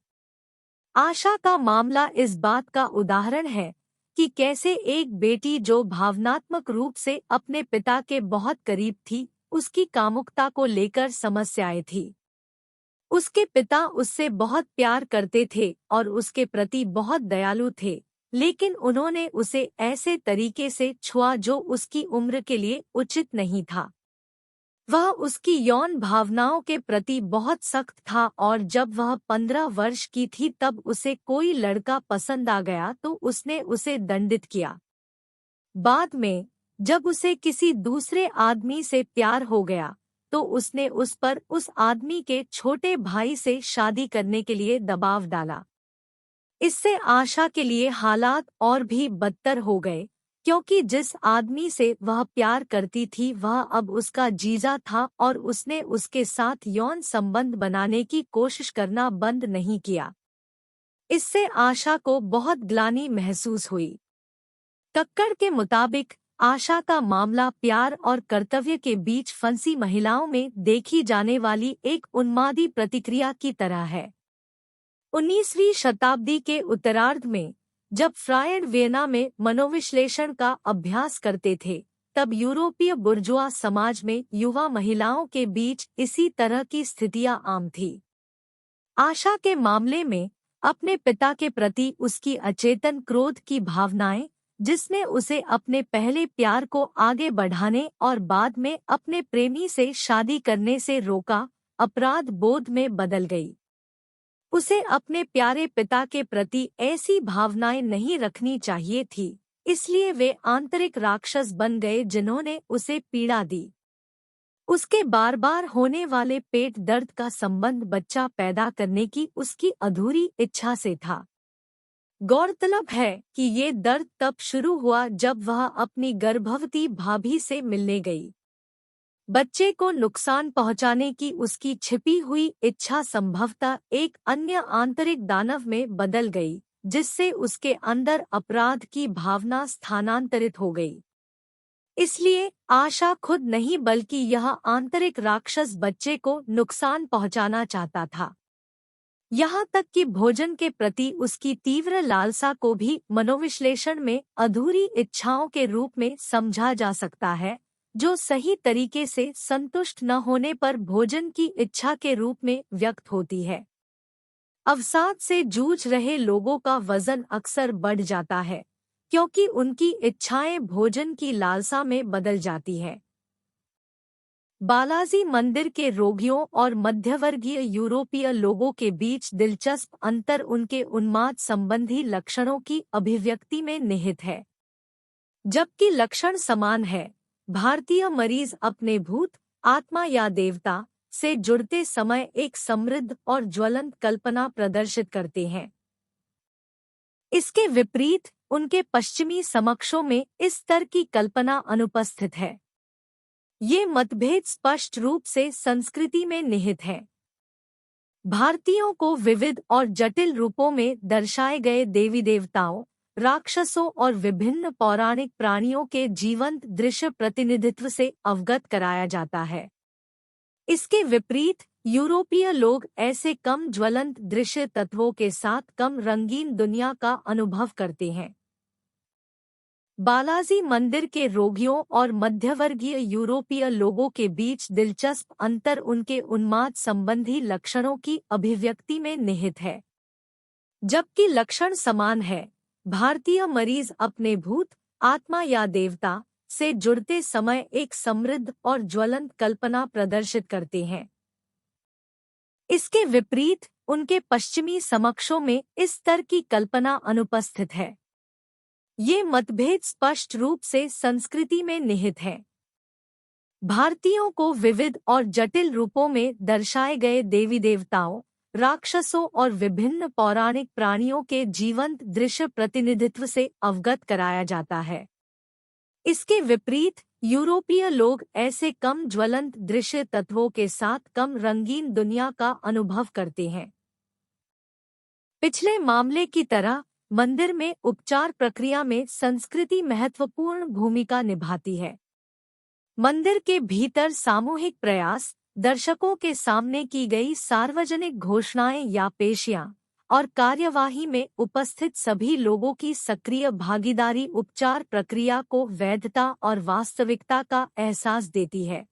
आशा का मामला इस बात का उदाहरण है कि कैसे एक बेटी जो भावनात्मक रूप से अपने पिता के बहुत करीब थी, उसकी कामुकता को लेकर समस्याएं थी। उसके पिता उससे बहुत प्यार करते थे और उसके प्रति बहुत दयालु थे, लेकिन उन्होंने उसे ऐसे तरीके से छुआ जो उसकी उम्र के लिए उचित नहीं था। वह उसकी यौन भावनाओं के प्रति बहुत सख्त था और जब वह 15 वर्ष की थी तब उसे कोई लड़का पसंद आ गया तो उसने उसे दंडित किया। बाद में जब उसे किसी दूसरे आदमी से प्यार हो गया तो उसने उस पर उस आदमी के छोटे भाई से शादी करने के लिए दबाव डाला। इससे आशा के लिए हालात और भी बदतर हो गए, क्योंकि जिस आदमी से वह प्यार करती थी वह अब उसका जीजा था और उसने उसके साथ यौन संबंध बनाने की कोशिश करना बंद नहीं किया। इससे आशा को बहुत ग्लानि महसूस हुई। कक्कड़ के मुताबिक आशा का मामला प्यार और कर्तव्य के बीच फंसी महिलाओं में देखी जाने वाली एक उन्मादी प्रतिक्रिया की तरह है। 19वीं शताब्दी के उत्तरार्ध में जब फ्रायड वियना में मनोविश्लेषण का अभ्यास करते थे, तब यूरोपीय बुर्जुआ समाज में युवा महिलाओं के बीच इसी तरह की स्थितियां आम थी। आशा के मामले में अपने पिता के प्रति उसकी अचेतन क्रोध की भावनाएं, जिसने उसे अपने पहले प्यार को आगे बढ़ाने और बाद में अपने प्रेमी से शादी करने से रोका, अपराध बोध में बदल गई। उसे अपने प्यारे पिता के प्रति ऐसी भावनाएं नहीं रखनी चाहिए थी, इसलिए वे आंतरिक राक्षस बन गए जिन्होंने उसे पीड़ा दी। उसके बार बार होने वाले पेट दर्द का संबंध बच्चा पैदा करने की उसकी अधूरी इच्छा से था। गौरतलब है कि ये दर्द तब शुरू हुआ जब वह अपनी गर्भवती भाभी से मिलने गई। बच्चे को नुकसान पहुंचाने की उसकी छिपी हुई इच्छा संभवतः एक अन्य आंतरिक दानव में बदल गई, जिससे उसके अंदर अपराध की भावना स्थानांतरित हो गई। इसलिए आशा खुद नहीं बल्कि यह आंतरिक राक्षस बच्चे को नुकसान पहुंचाना चाहता था। यहाँ तक कि भोजन के प्रति उसकी तीव्र लालसा को भी मनोविश्लेषण में अधूरी इच्छाओं के रूप में समझा जा सकता है, जो सही तरीके से संतुष्ट न होने पर भोजन की इच्छा के रूप में व्यक्त होती है। अवसाद से जूझ रहे लोगों का वजन अक्सर बढ़ जाता है, क्योंकि उनकी इच्छाएं भोजन की लालसा में बदल जाती है। बालाजी मंदिर के रोगियों और मध्यवर्गीय यूरोपीय लोगों के बीच दिलचस्प अंतर उनके उन्माद संबंधी लक्षणों की अभिव्यक्ति में निहित है। जबकि लक्षण समान है, भारतीय मरीज अपने भूत, आत्मा या देवता से जुड़ते समय एक समृद्ध और ज्वलंत कल्पना प्रदर्शित करते हैं। इसके विपरीत उनके पश्चिमी समकक्षों में इस स्तर की कल्पना अनुपस्थित है। ये मतभेद स्पष्ट रूप से संस्कृति में निहित है। भारतीयों को विविध और जटिल रूपों में दर्शाए गए देवी देवताओं, राक्षसों और विभिन्न पौराणिक प्राणियों के जीवंत दृश्य प्रतिनिधित्व से अवगत कराया जाता है। इसके विपरीत यूरोपीय लोग ऐसे कम ज्वलंत दृश्य तत्वों के साथ कम रंगीन दुनिया का अनुभव करते हैं। बालाजी मंदिर के रोगियों और मध्यवर्गीय यूरोपीय लोगों के बीच दिलचस्प अंतर उनके उन्माद संबंधी लक्षणों की अभिव्यक्ति में निहित है। जबकि लक्षण समान है, भारतीय मरीज अपने भूत, आत्मा या देवता से जुड़ते समय एक समृद्ध और ज्वलंत कल्पना प्रदर्शित करते हैं। इसके विपरीत उनके पश्चिमी समकक्षों में इस स्तर की कल्पना अनुपस्थित है। ये मतभेद स्पष्ट रूप से संस्कृति में निहित है। भारतीयों को विविध और जटिल रूपों में दर्शाए गए देवी देवताओं, राक्षसों और विभिन्न पौराणिक प्राणियों के जीवंत दृश्य प्रतिनिधित्व से अवगत कराया जाता है। इसके विपरीत यूरोपीय लोग ऐसे कम ज्वलंत दृश्य तत्वों के साथ कम रंगीन दुनिया का अनुभव करते हैं। पिछले मामले की तरह मंदिर में उपचार प्रक्रिया में संस्कृति महत्वपूर्ण भूमिका निभाती है। मंदिर के भीतर सामूहिक प्रयास, दर्शकों के सामने की गई सार्वजनिक घोषणाएं या पेशियां और कार्यवाही में उपस्थित सभी लोगों की सक्रिय भागीदारी उपचार प्रक्रिया को वैधता और वास्तविकता का एहसास देती है।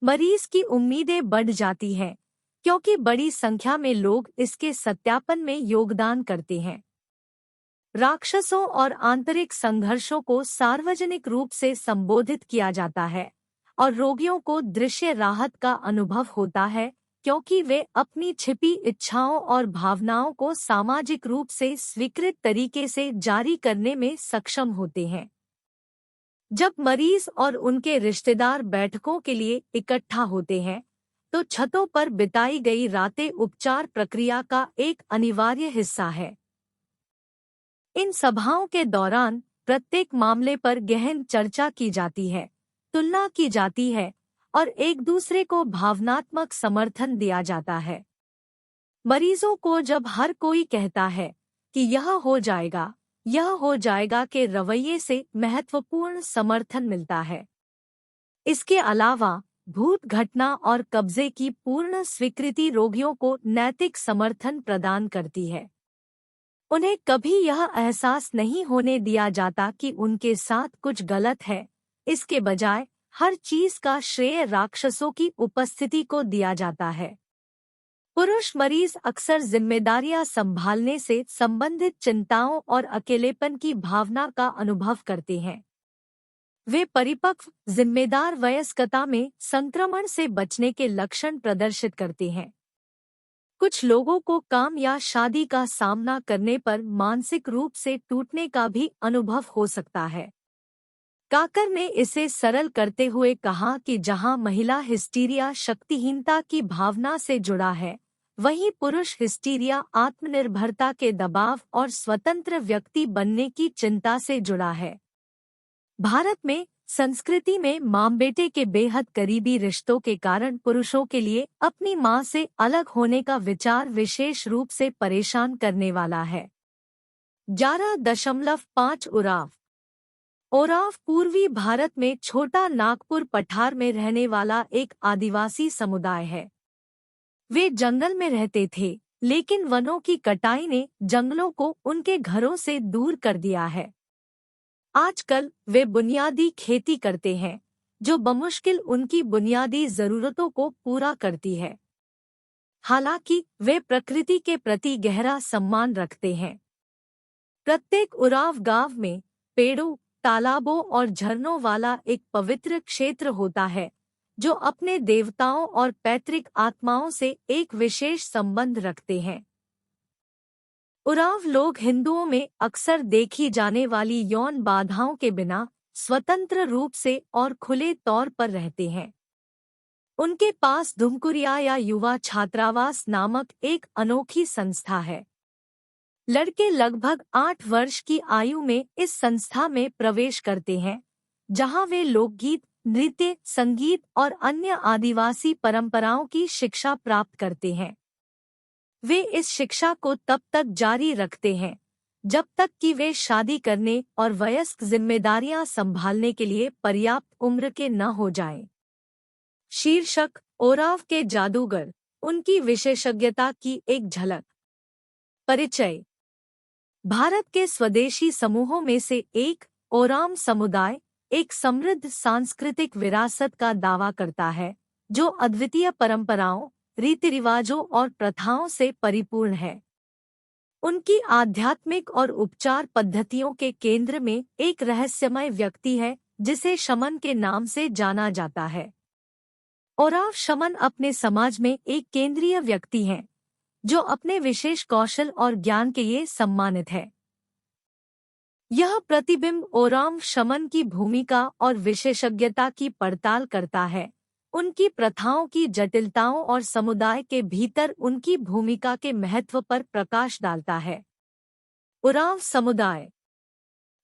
मरीज की उम्मीदें बढ़ जाती हैं, क्योंकि बड़ी संख्या में लोग इसके सत्यापन में योगदान करते हैं। राक्षसों और आंतरिक संघर्षों को सार्वजनिक रूप से संबोधित किया जाता है और रोगियों को दृश्य राहत का अनुभव होता है, क्योंकि वे अपनी छिपी इच्छाओं और भावनाओं को सामाजिक रूप से स्वीकृत तरीके से जारी करने में सक्षम होते हैं। जब मरीज और उनके रिश्तेदार बैठकों के लिए इकट्ठा होते हैं, तो छतों पर बिताई गई रातें उपचार प्रक्रिया का एक अनिवार्य हिस्सा है। इन सभाओं के दौरान प्रत्येक मामले पर गहन चर्चा की जाती है, तुलना की जाती है और एक दूसरे को भावनात्मक समर्थन दिया जाता है। मरीजों को जब हर कोई कहता है कि यह हो जाएगा के रवैये से महत्वपूर्ण समर्थन मिलता है। इसके अलावा भूत घटना और कब्जे की पूर्ण स्वीकृति रोगियों को नैतिक समर्थन प्रदान करती है। उन्हें कभी यह एहसास नहीं होने दिया जाता कि उनके साथ कुछ गलत है। इसके बजाय हर चीज का श्रेय राक्षसों की उपस्थिति को दिया जाता है। पुरुष मरीज अक्सर जिम्मेदारियां संभालने से संबंधित चिंताओं और अकेलेपन की भावना का अनुभव करते हैं। वे परिपक्व, जिम्मेदार वयस्कता में संक्रमण से बचने के लक्षण प्रदर्शित करते हैं। कुछ लोगों को काम या शादी का सामना करने पर मानसिक रूप से टूटने का भी अनुभव हो सकता है। काकर ने इसे सरल करते हुए कहा कि जहां महिला हिस्टीरिया शक्तिहीनता की भावना से जुड़ा है, वहीं पुरुष हिस्टीरिया आत्मनिर्भरता के दबाव और स्वतंत्र व्यक्ति बनने की चिंता से जुड़ा है। भारत में संस्कृति में मां बेटे के बेहद करीबी रिश्तों के कारण पुरुषों के लिए अपनी मां से अलग होने का विचार विशेष रूप से परेशान करने वाला है। 11.5 ओराव पूर्वी भारत में छोटा नागपुर पठार में रहने वाला एक आदिवासी समुदाय है। वे जंगल में रहते थे, लेकिन वनों की कटाई ने जंगलों को उनके घरों से दूर कर दिया है। आजकल वे बुनियादी खेती करते हैं, जो बमुश्किल उनकी बुनियादी जरूरतों को पूरा करती है। हालांकि वे प्रकृति के प्रति गहरा सम्मान रखते हैं। प्रत्येक उराव गांव में पेड़ों, तालाबों और झरनों वाला एक पवित्र क्षेत्र होता है, जो अपने देवताओं और पैतृक आत्माओं से एक विशेष संबंध रखते हैं। उराव लोग हिंदुओं में अक्सर देखी जाने वाली यौन बाधाओं के बिना स्वतंत्र रूप से और खुले तौर पर रहते हैं। उनके पास धुमकुरिया या युवा छात्रावास नामक एक अनोखी संस्था है। लड़के लगभग 8 वर्ष की आयु में इस संस्था में प्रवेश करते हैं, जहां वे लोकगीत, नृत्य, संगीत और अन्य आदिवासी परंपराओं की शिक्षा प्राप्त करते हैं। वे इस शिक्षा को तब तक जारी रखते हैं जब तक कि वे शादी करने और वयस्क जिम्मेदारियां संभालने के लिए पर्याप्त उम्र के न हो जाएं। शीर्षक: ओराव के जादूगर, उनकी विशेषज्ञता की एक झलक। परिचय: भारत के स्वदेशी समूहों में से एक, ओराम समुदाय एक समृद्ध सांस्कृतिक विरासत का दावा करता है, जो अद्वितीय परंपराओं, रीति रिवाजों और प्रथाओं से परिपूर्ण है। उनकी आध्यात्मिक और उपचार पद्धतियों के केंद्र में एक रहस्यमय व्यक्ति है, जिसे शमन के नाम से जाना जाता है। ओराव शमन अपने समाज में एक केंद्रीय व्यक्ति हैं, जो अपने विशेष कौशल और ज्ञान के लिए सम्मानित है। यह प्रतिबिंब ओराम शमन की भूमिका और विशेषज्ञता की पड़ताल करता है, उनकी प्रथाओं की जटिलताओं और समुदाय के भीतर उनकी भूमिका के महत्व पर प्रकाश डालता है। उराव समुदाय।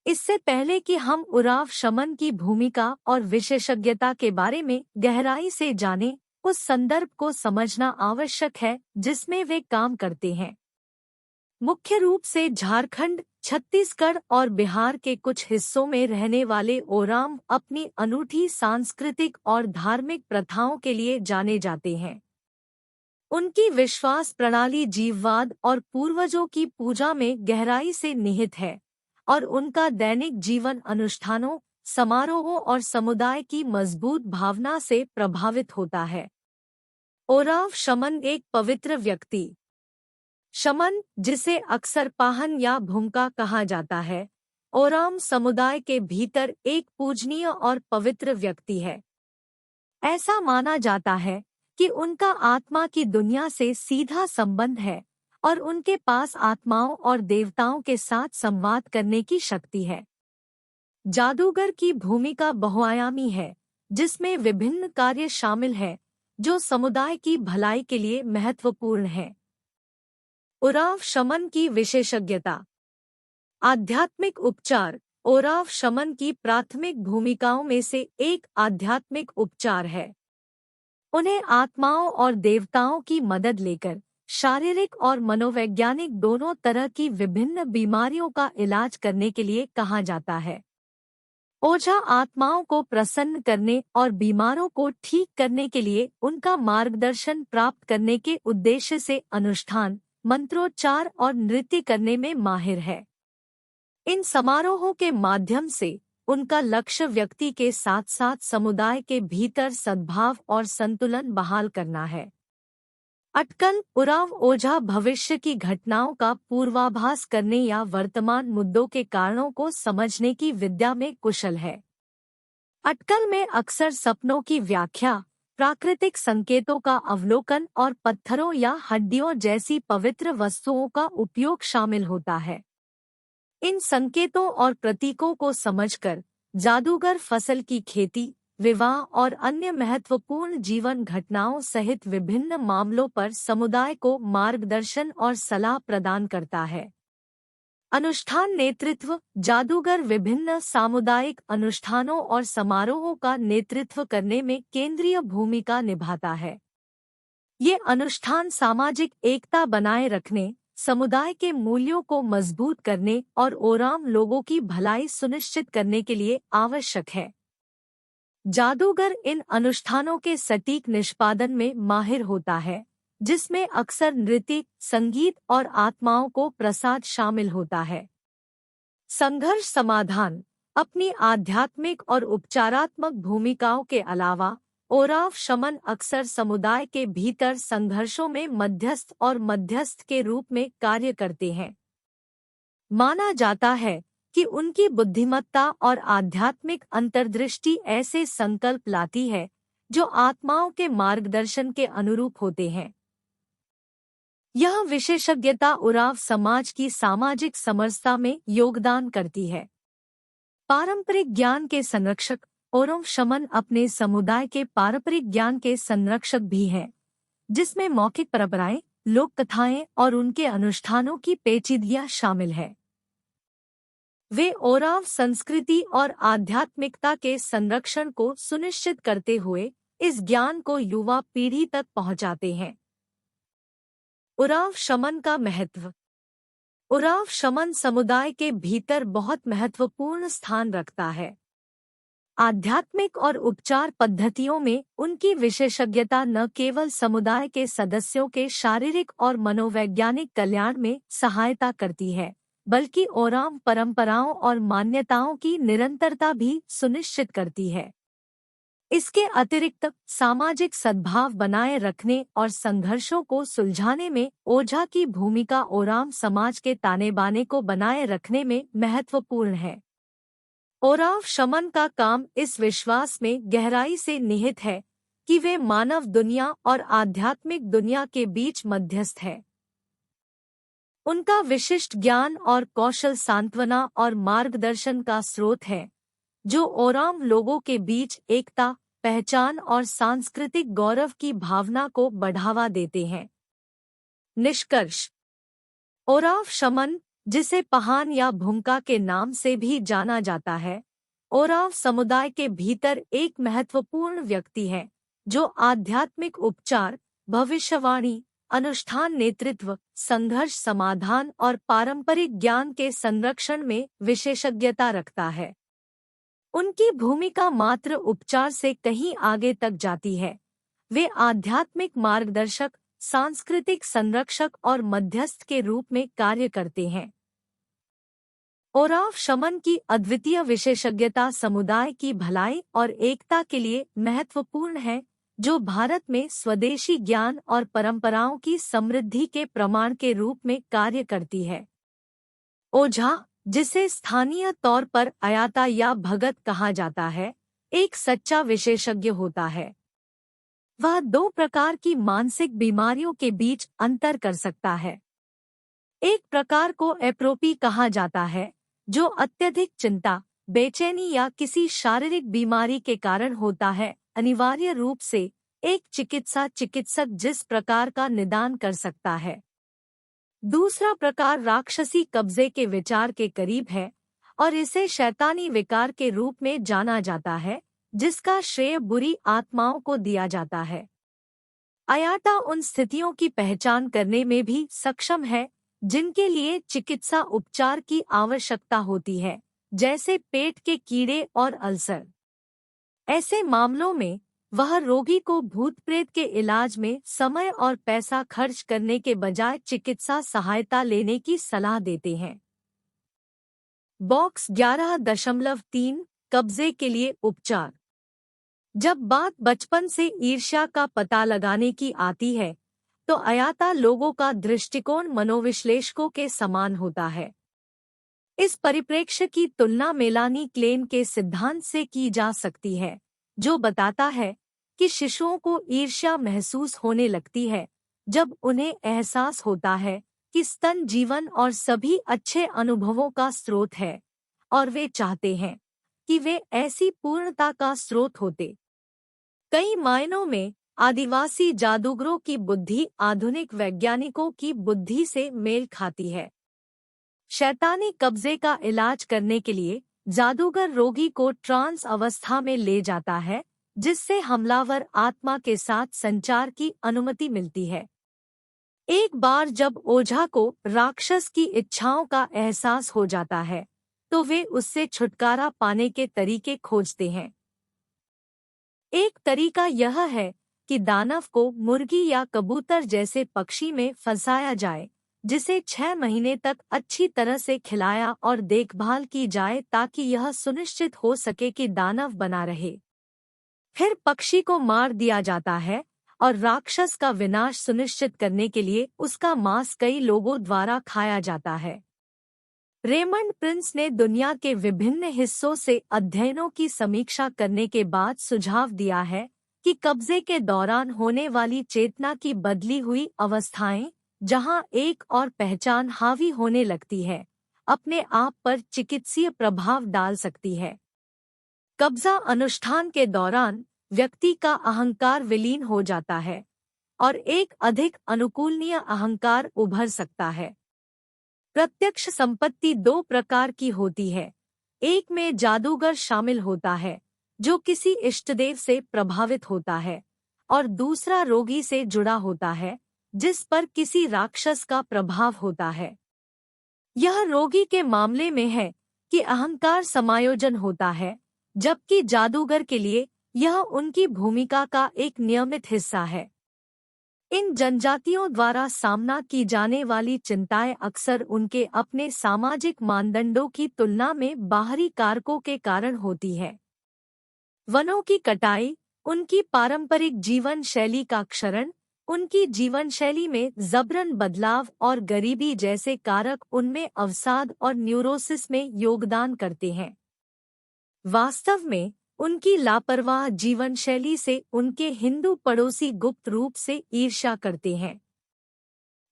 इससे पहले कि हम उराव शमन की भूमिका और विशेषज्ञता के बारे में गहराई से जानें, उस संदर्भ को समझना आवश्यक है जिसमें वे काम करते हैं। मुख्य रूप से झारखंड, छत्तीसगढ़ और बिहार के कुछ हिस्सों में रहने वाले ओराम अपनी अनूठी सांस्कृतिक और धार्मिक प्रथाओं के लिए जाने जाते हैं। उनकी विश्वास प्रणाली जीववाद और पूर्वजों की पूजा में गहराई से निहित है, और उनका दैनिक जीवन अनुष्ठानों, समारोहों और समुदाय की मजबूत भावना से प्रभावित होता है। ओराव शमन एक पवित्र व्यक्ति। शमन, जिसे अक्सर पाहन या भूमका कहा जाता है, ओराम समुदाय के भीतर एक पूजनीय और पवित्र व्यक्ति है। ऐसा माना जाता है कि उनका आत्मा की दुनिया से सीधा संबंध है और उनके पास आत्माओं और देवताओं के साथ संवाद करने की शक्ति है। जादूगर की भूमिका बहुआयामी है, जिसमें विभिन्न कार्य शामिल हैं जो समुदाय की भलाई के लिए महत्वपूर्ण हैं। उराव शमन की विशेषज्ञता। आध्यात्मिक उपचार। ओराव शमन की प्राथमिक भूमिकाओं में से एक आध्यात्मिक उपचार है। उन्हें आत्माओं और देवताओं की मदद लेकर शारीरिक और मनोवैज्ञानिक दोनों तरह की विभिन्न बीमारियों का इलाज करने के लिए कहा जाता है। ओझा आत्माओं को प्रसन्न करने और बीमारों को ठीक करने के लिए उनका मार्गदर्शन प्राप्त करने के उद्देश्य से अनुष्ठान, मंत्रोच्चार और नृत्य करने में माहिर है। इन समारोहों के माध्यम से उनका लक्ष्य व्यक्ति के साथ साथ समुदाय के भीतर सद्भाव और संतुलन बहाल करना है। अटकल। उराव ओझा भविष्य की घटनाओं का पूर्वाभास करने या वर्तमान मुद्दों के कारणों को समझने की विद्या में कुशल है। अटकल में अक्सर सपनों की व्याख्या, प्राकृतिक संकेतों का अवलोकन और पत्थरों या हड्डियों जैसी पवित्र वस्तुओं का उपयोग शामिल होता है। इन संकेतों और प्रतीकों को समझकर जादूगर फसल की खेती, विवाह और अन्य महत्वपूर्ण जीवन घटनाओं सहित विभिन्न मामलों पर समुदाय को मार्गदर्शन और सलाह प्रदान करता है। अनुष्ठान नेतृत्व। जादूगर विभिन्न सामुदायिक अनुष्ठानों और समारोहों का नेतृत्व करने में केंद्रीय भूमिका निभाता है। ये अनुष्ठान सामाजिक एकता बनाए रखने, समुदाय के मूल्यों को मजबूत करने और ओराम लोगों की भलाई सुनिश्चित करने के लिए आवश्यक है। जादूगर इन अनुष्ठानों के सटीक निष्पादन में माहिर होता है, जिसमें अक्सर नृत्य, संगीत और आत्माओं को प्रसाद शामिल होता है। संघर्ष समाधान। अपनी आध्यात्मिक और उपचारात्मक भूमिकाओं के अलावा ओराव शमन अक्सर समुदाय के भीतर संघर्षों में मध्यस्थ और मध्यस्थ के रूप में कार्य करते हैं। माना जाता है कि उनकी बुद्धिमत्ता और आध्यात्मिक अंतर्दृष्टि ऐसे संकल्प लाती है जो आत्माओं के मार्गदर्शन के अनुरूप होते हैं। यह विशेषज्ञता उराव समाज की सामाजिक समरसता में योगदान करती है। पारंपरिक ज्ञान के संरक्षक। ओराव शमन अपने समुदाय के पारंपरिक ज्ञान के संरक्षक भी हैं, जिसमें मौखिक परंपराएं, लोक कथाएं और उनके अनुष्ठानों की पेचीदगियां शामिल है। वे ओराव संस्कृति और आध्यात्मिकता के संरक्षण को सुनिश्चित करते हुए इस ज्ञान को युवा पीढ़ी तक पहुंचाते हैं। उराव शमन का महत्व। उराव शमन समुदाय के भीतर बहुत महत्वपूर्ण स्थान रखता है। आध्यात्मिक और उपचार पद्धतियों में उनकी विशेषज्ञता न केवल समुदाय के सदस्यों के शारीरिक और मनोवैज्ञानिक कल्याण में सहायता करती है, बल्कि ओराम परंपराओं और मान्यताओं की निरंतरता भी सुनिश्चित करती है। इसके अतिरिक्त सामाजिक सद्भाव बनाए रखने और संघर्षों को सुलझाने में ओझा की भूमिका ओराम समाज के ताने बाने को बनाए रखने में महत्वपूर्ण है। ओराव शमन का काम इस विश्वास में गहराई से निहित है कि वे मानव दुनिया और आध्यात्मिक दुनिया के बीच मध्यस्थ है। उनका विशिष्ट ज्ञान और कौशल सांत्वना और मार्गदर्शन का स्रोत है, जो ओराम लोगों के बीच एकता, पहचान और सांस्कृतिक गौरव की भावना को बढ़ावा देते हैं। निष्कर्ष: ओराव शमन, जिसे पहान या भूमिका के नाम से भी जाना जाता है, ओराव समुदाय के भीतर एक महत्वपूर्ण व्यक्ति है, जो आध्यात्मिक उपचार, भविष्यवाणी, अनुष्ठान नेतृत्व, संघर्ष समाधान और पारंपरिक ज्ञान के संरक्षण में विशेषज्ञता रखता है। उनकी भूमिका मात्र उपचार से कहीं आगे तक जाती है। वे आध्यात्मिक मार्गदर्शक, सांस्कृतिक संरक्षक और मध्यस्थ के रूप में कार्य करते हैं। ओराव शमन की अद्वितीय विशेषज्ञता समुदाय की भलाई और एकता के लिए महत्वपूर्ण है, जो भारत में स्वदेशी ज्ञान और परंपराओं की समृद्धि के प्रमाण के रूप में कार्य करती है। ओझा, जिसे स्थानीय तौर पर अयाता या भगत कहा जाता है, एक सच्चा विशेषज्ञ होता है। वह 2 प्रकार की मानसिक बीमारियों के बीच अंतर कर सकता है। एक प्रकार को एप्रोपी कहा जाता है, जो अत्यधिक चिंता, बेचैनी या किसी शारीरिक बीमारी के कारण होता है। अनिवार्य रूप से एक चिकित्सक जिस प्रकार का निदान कर सकता है। दूसरा प्रकार राक्षसी कब्जे के विचार के करीब है और इसे शैतानी विकार के रूप में जाना जाता है, जिसका श्रेय बुरी आत्माओं को दिया जाता है। अयाता उन स्थितियों की पहचान करने में भी सक्षम है जिनके लिए चिकित्सा उपचार की आवश्यकता होती है, जैसे पेट के कीड़े और अल्सर। ऐसे मामलों में वह रोगी को भूत प्रेत के इलाज में समय और पैसा खर्च करने के बजाय चिकित्सा सहायता लेने की सलाह देते हैं। बॉक्स 11.3 कब्जे के लिए उपचार। जब बात बचपन से ईर्ष्या का पता लगाने की आती है, तो अयाता लोगों का दृष्टिकोण मनोविश्लेषकों के समान होता है। इस परिप्रेक्ष्य की तुलना मेलानी क्लेन के सिद्धांत से की जा सकती है, जो बताता है कि शिशुओं को ईर्ष्या महसूस होने लगती है जब उन्हें एहसास होता है कि स्तन जीवन और सभी अच्छे अनुभवों का स्रोत है, और वे चाहते हैं कि वे ऐसी पूर्णता का स्रोत होते। कई मायनों में आदिवासी जादूगरों की बुद्धि आधुनिक वैज्ञानिकों की बुद्धि से मेल खाती है। शैतानी कब्जे का इलाज करने के लिए जादूगर रोगी को ट्रांस अवस्था में ले जाता है, जिससे हमलावर आत्मा के साथ संचार की अनुमति मिलती है। एक बार जब ओझा को राक्षस की इच्छाओं का एहसास हो जाता है, तो वे उससे छुटकारा पाने के तरीके खोजते हैं। एक तरीका यह है कि दानव को मुर्गी या कबूतर जैसे पक्षी में फंसाया जाए, जिसे 6 महीने तक अच्छी तरह से खिलाया और देखभाल की जाए ताकि यह सुनिश्चित हो सके कि दानव बना रहे। फिर पक्षी को मार दिया जाता है और राक्षस का विनाश सुनिश्चित करने के लिए उसका मांस कई लोगों द्वारा खाया जाता है। रेमंड प्रिंस ने दुनिया के विभिन्न हिस्सों से अध्ययनों की समीक्षा करने के बाद सुझाव दिया है कि कब्जे के दौरान होने वाली चेतना की बदली हुई अवस्थाएं, जहां एक और पहचान हावी होने लगती है, अपने आप पर चिकित्सीय प्रभाव डाल सकती है। कब्जा अनुष्ठान के दौरान व्यक्ति का अहंकार विलीन हो जाता है और एक अधिक अनुकूलनीय अहंकार उभर सकता है। प्रत्यक्ष संपत्ति 2 प्रकार की होती है। एक में जादूगर शामिल होता है, जो किसी इष्टदेव से प्रभावित होता है, और दूसरा रोगी से जुड़ा होता है, जिस पर किसी राक्षस का प्रभाव होता है। यह रोगी के मामले में है कि अहंकार समायोजन होता है, जबकि जादूगर के लिए यह उनकी भूमिका का एक नियमित हिस्सा है। इन जनजातियों द्वारा सामना की जाने वाली चिंताएं अक्सर उनके अपने सामाजिक मानदंडों की तुलना में बाहरी कारकों के कारण होती है। वनों की कटाई, उनकी पारंपरिक जीवन शैली का क्षरण, उनकी जीवन शैली में जबरन बदलाव और गरीबी जैसे कारक उनमें अवसाद और न्यूरोसिस में योगदान करते हैं। वास्तव में उनकी लापरवाह जीवन शैली से उनके हिंदू पड़ोसी गुप्त रूप से ईर्ष्या करते हैं।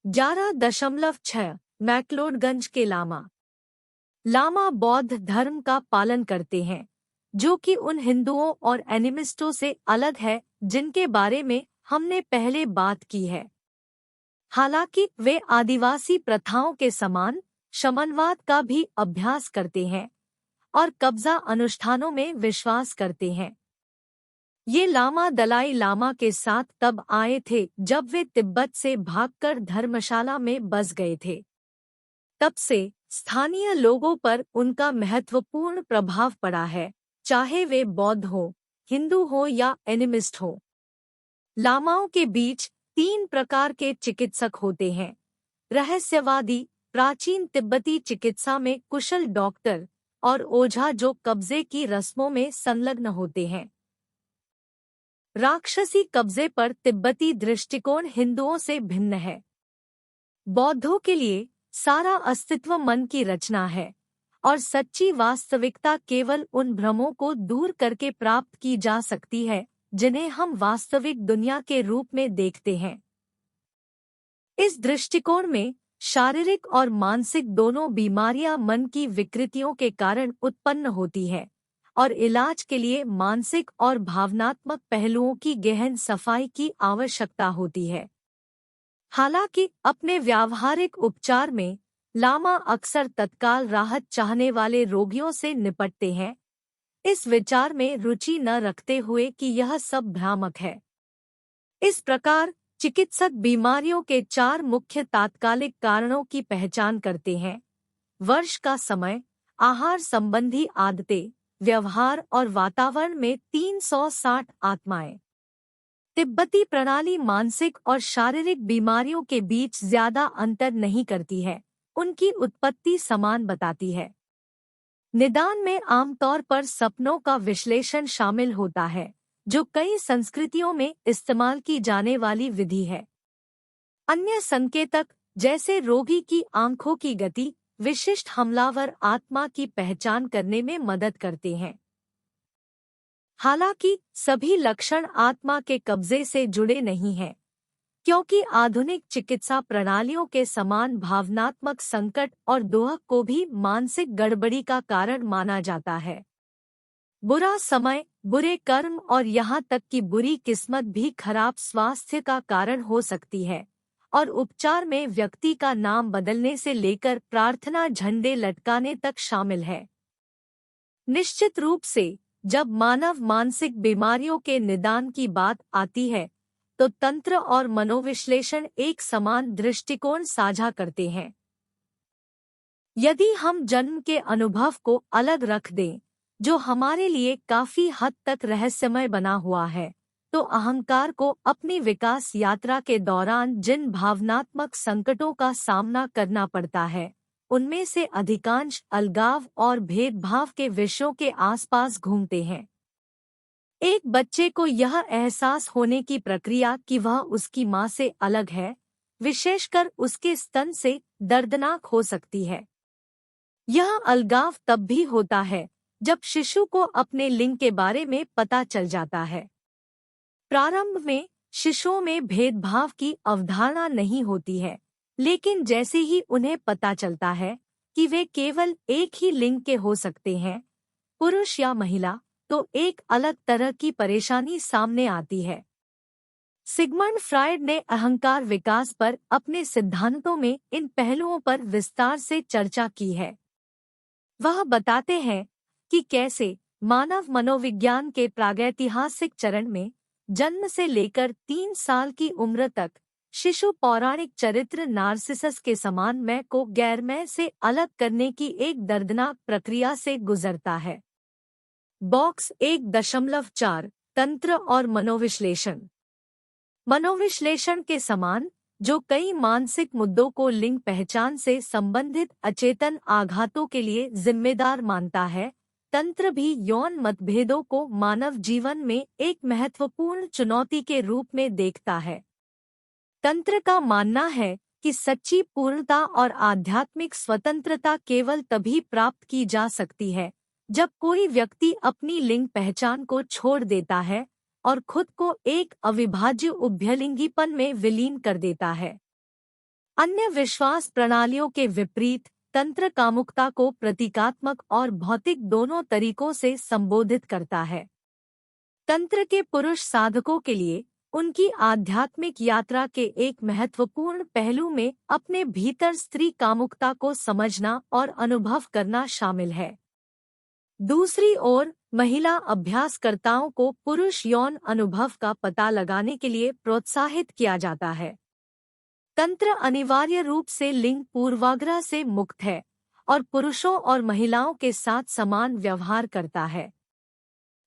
11.6 मैक्लोडगंज के लामा लामा बौद्ध धर्म का पालन करते हैं, जो कि उन हिंदुओं और एनिमिस्टों से अलग है जिनके बारे में हमने पहले बात की है। हालांकि वे आदिवासी प्रथाओं के समान शमनवाद का भी अभ्यास करते हैं और कब्जा अनुष्ठानों में विश्वास करते हैं। ये लामा दलाई लामा के साथ तब आए थे जब वे तिब्बत से भागकर धर्मशाला में बस गए थे। तब से स्थानीय लोगों पर उनका महत्वपूर्ण प्रभाव पड़ा है, चाहे वे बौद्ध हो, हिंदू हो या एनिमिस्ट हो। लामाओं के बीच 3 प्रकार के चिकित्सक होते हैं: रहस्यवादी, प्राचीन तिब्बती चिकित्सा में कुशल डॉक्टर, और ओझा जो कब्जे की रस्मों में संलग्न होते हैं। राक्षसी कब्जे पर तिब्बती दृष्टिकोण हिंदुओं से भिन्न है। बौद्धों के लिए सारा अस्तित्व मन की रचना है और सच्ची वास्तविकता केवल उन भ्रमों को दूर करके प्राप्त की जा सकती है जिन्हें हम वास्तविक दुनिया के रूप में देखते हैं। इस दृष्टिकोण में शारीरिक और मानसिक दोनों बीमारियां मन की विकृतियों के कारण उत्पन्न होती है और इलाज के लिए मानसिक और भावनात्मक पहलुओं की गहन सफाई की आवश्यकता होती है। हालांकि अपने व्यावहारिक उपचार में लामा अक्सर तत्काल राहत चाहने वाले रोगियों से निपटते हैं, इस विचार में रुचि न रखते हुए कि यह सब भ्रामक है। इस प्रकार चिकित्सक बीमारियों के 4 मुख्य तात्कालिक कारणों की पहचान करते हैं: वर्ष का समय, आहार संबंधी आदतें, व्यवहार और वातावरण में 360 आत्माएं। तिब्बती प्रणाली मानसिक और शारीरिक बीमारियों के बीच ज्यादा अंतर नहीं करती है, उनकी उत्पत्ति समान बताती है। निदान में आमतौर पर सपनों का विश्लेषण शामिल होता है, जो कई संस्कृतियों में इस्तेमाल की जाने वाली विधि है। अन्य संकेतक जैसे रोगी की आंखों की गति विशिष्ट हमलावर आत्मा की पहचान करने में मदद करते हैं। हालांकि सभी लक्षण आत्मा के कब्जे से जुड़े नहीं हैं, क्योंकि आधुनिक चिकित्सा प्रणालियों के समान भावनात्मक संकट और दोहक को भी मानसिक गड़बड़ी का कारण माना जाता है। बुरा समय, बुरे कर्म और यहाँ तक कि बुरी किस्मत भी खराब स्वास्थ्य का कारण हो सकती है और उपचार में व्यक्ति का नाम बदलने से लेकर प्रार्थना झंडे लटकाने तक शामिल है। निश्चित रूप से जब मानव मानसिक बीमारियों के निदान की बात आती है तो तंत्र और मनोविश्लेषण एक समान दृष्टिकोण साझा करते हैं। यदि हम जन्म के अनुभव को अलग रख दें, जो हमारे लिए काफी हद तक रहस्यमय बना हुआ है, तो अहंकार को अपनी विकास यात्रा के दौरान जिन भावनात्मक संकटों का सामना करना पड़ता है, उनमें से अधिकांश अलगाव और भेदभाव के विषयों के आसपास घूमते हैं। एक बच्चे को यह एहसास होने की प्रक्रिया कि वह उसकी माँ से अलग है, विशेषकर उसके स्तन से, दर्दनाक हो सकती है। यह अलगाव तब भी होता है जब शिशु को अपने लिंग के बारे में पता चल जाता है। प्रारंभ में शिशुओं में भेदभाव की अवधारणा नहीं होती है, लेकिन जैसे ही उन्हें पता चलता है कि वे केवल एक ही लिंग के हो सकते हैं, पुरुष या महिला, तो एक अलग तरह की परेशानी सामने आती है। सिगमंड फ्रायड ने अहंकार विकास पर अपने सिद्धांतों में इन पहलुओं पर विस्तार से चर्चा की है। वह बताते हैं कि कैसे मानव मनोविज्ञान के प्रागैतिहासिक चरण में जन्म से लेकर 3 साल की उम्र तक शिशु पौराणिक चरित्र नार्सिसस के समान मैं को गैर मैं से अलग करने की एक दर्दनाक प्रक्रिया से गुजरता है। बॉक्स 1.4 तंत्र और मनोविश्लेषण। मनोविश्लेषण के समान, जो कई मानसिक मुद्दों को लिंग पहचान से संबंधित अचेतन आघातों के लिए जिम्मेदार मानता है, तंत्र भी यौन मतभेदों को मानव जीवन में एक महत्वपूर्ण चुनौती के रूप में देखता है। तंत्र का मानना है कि सच्ची पूर्णता और आध्यात्मिक स्वतंत्रता केवल तभी प्राप्त की जा सकती है जब कोई व्यक्ति अपनी लिंग पहचान को छोड़ देता है और खुद को एक अविभाज्य उभयलिंगीपन में विलीन कर देता है। अन्य विश्वास प्रणालियों के विपरीत, तंत्र कामुकता को प्रतीकात्मक और भौतिक दोनों तरीकों से संबोधित करता है। तंत्र के पुरुष साधकों के लिए उनकी आध्यात्मिक यात्रा के एक महत्वपूर्ण पहलू में अपने भीतर स्त्री कामुकता को समझना और अनुभव करना शामिल है। दूसरी ओर, महिला अभ्यासकर्ताओं को पुरुष यौन अनुभव का पता लगाने के लिए प्रोत्साहित किया जाता है। तंत्र अनिवार्य रूप से लिंग पूर्वाग्रह से मुक्त है और पुरुषों और महिलाओं के साथ समान व्यवहार करता है।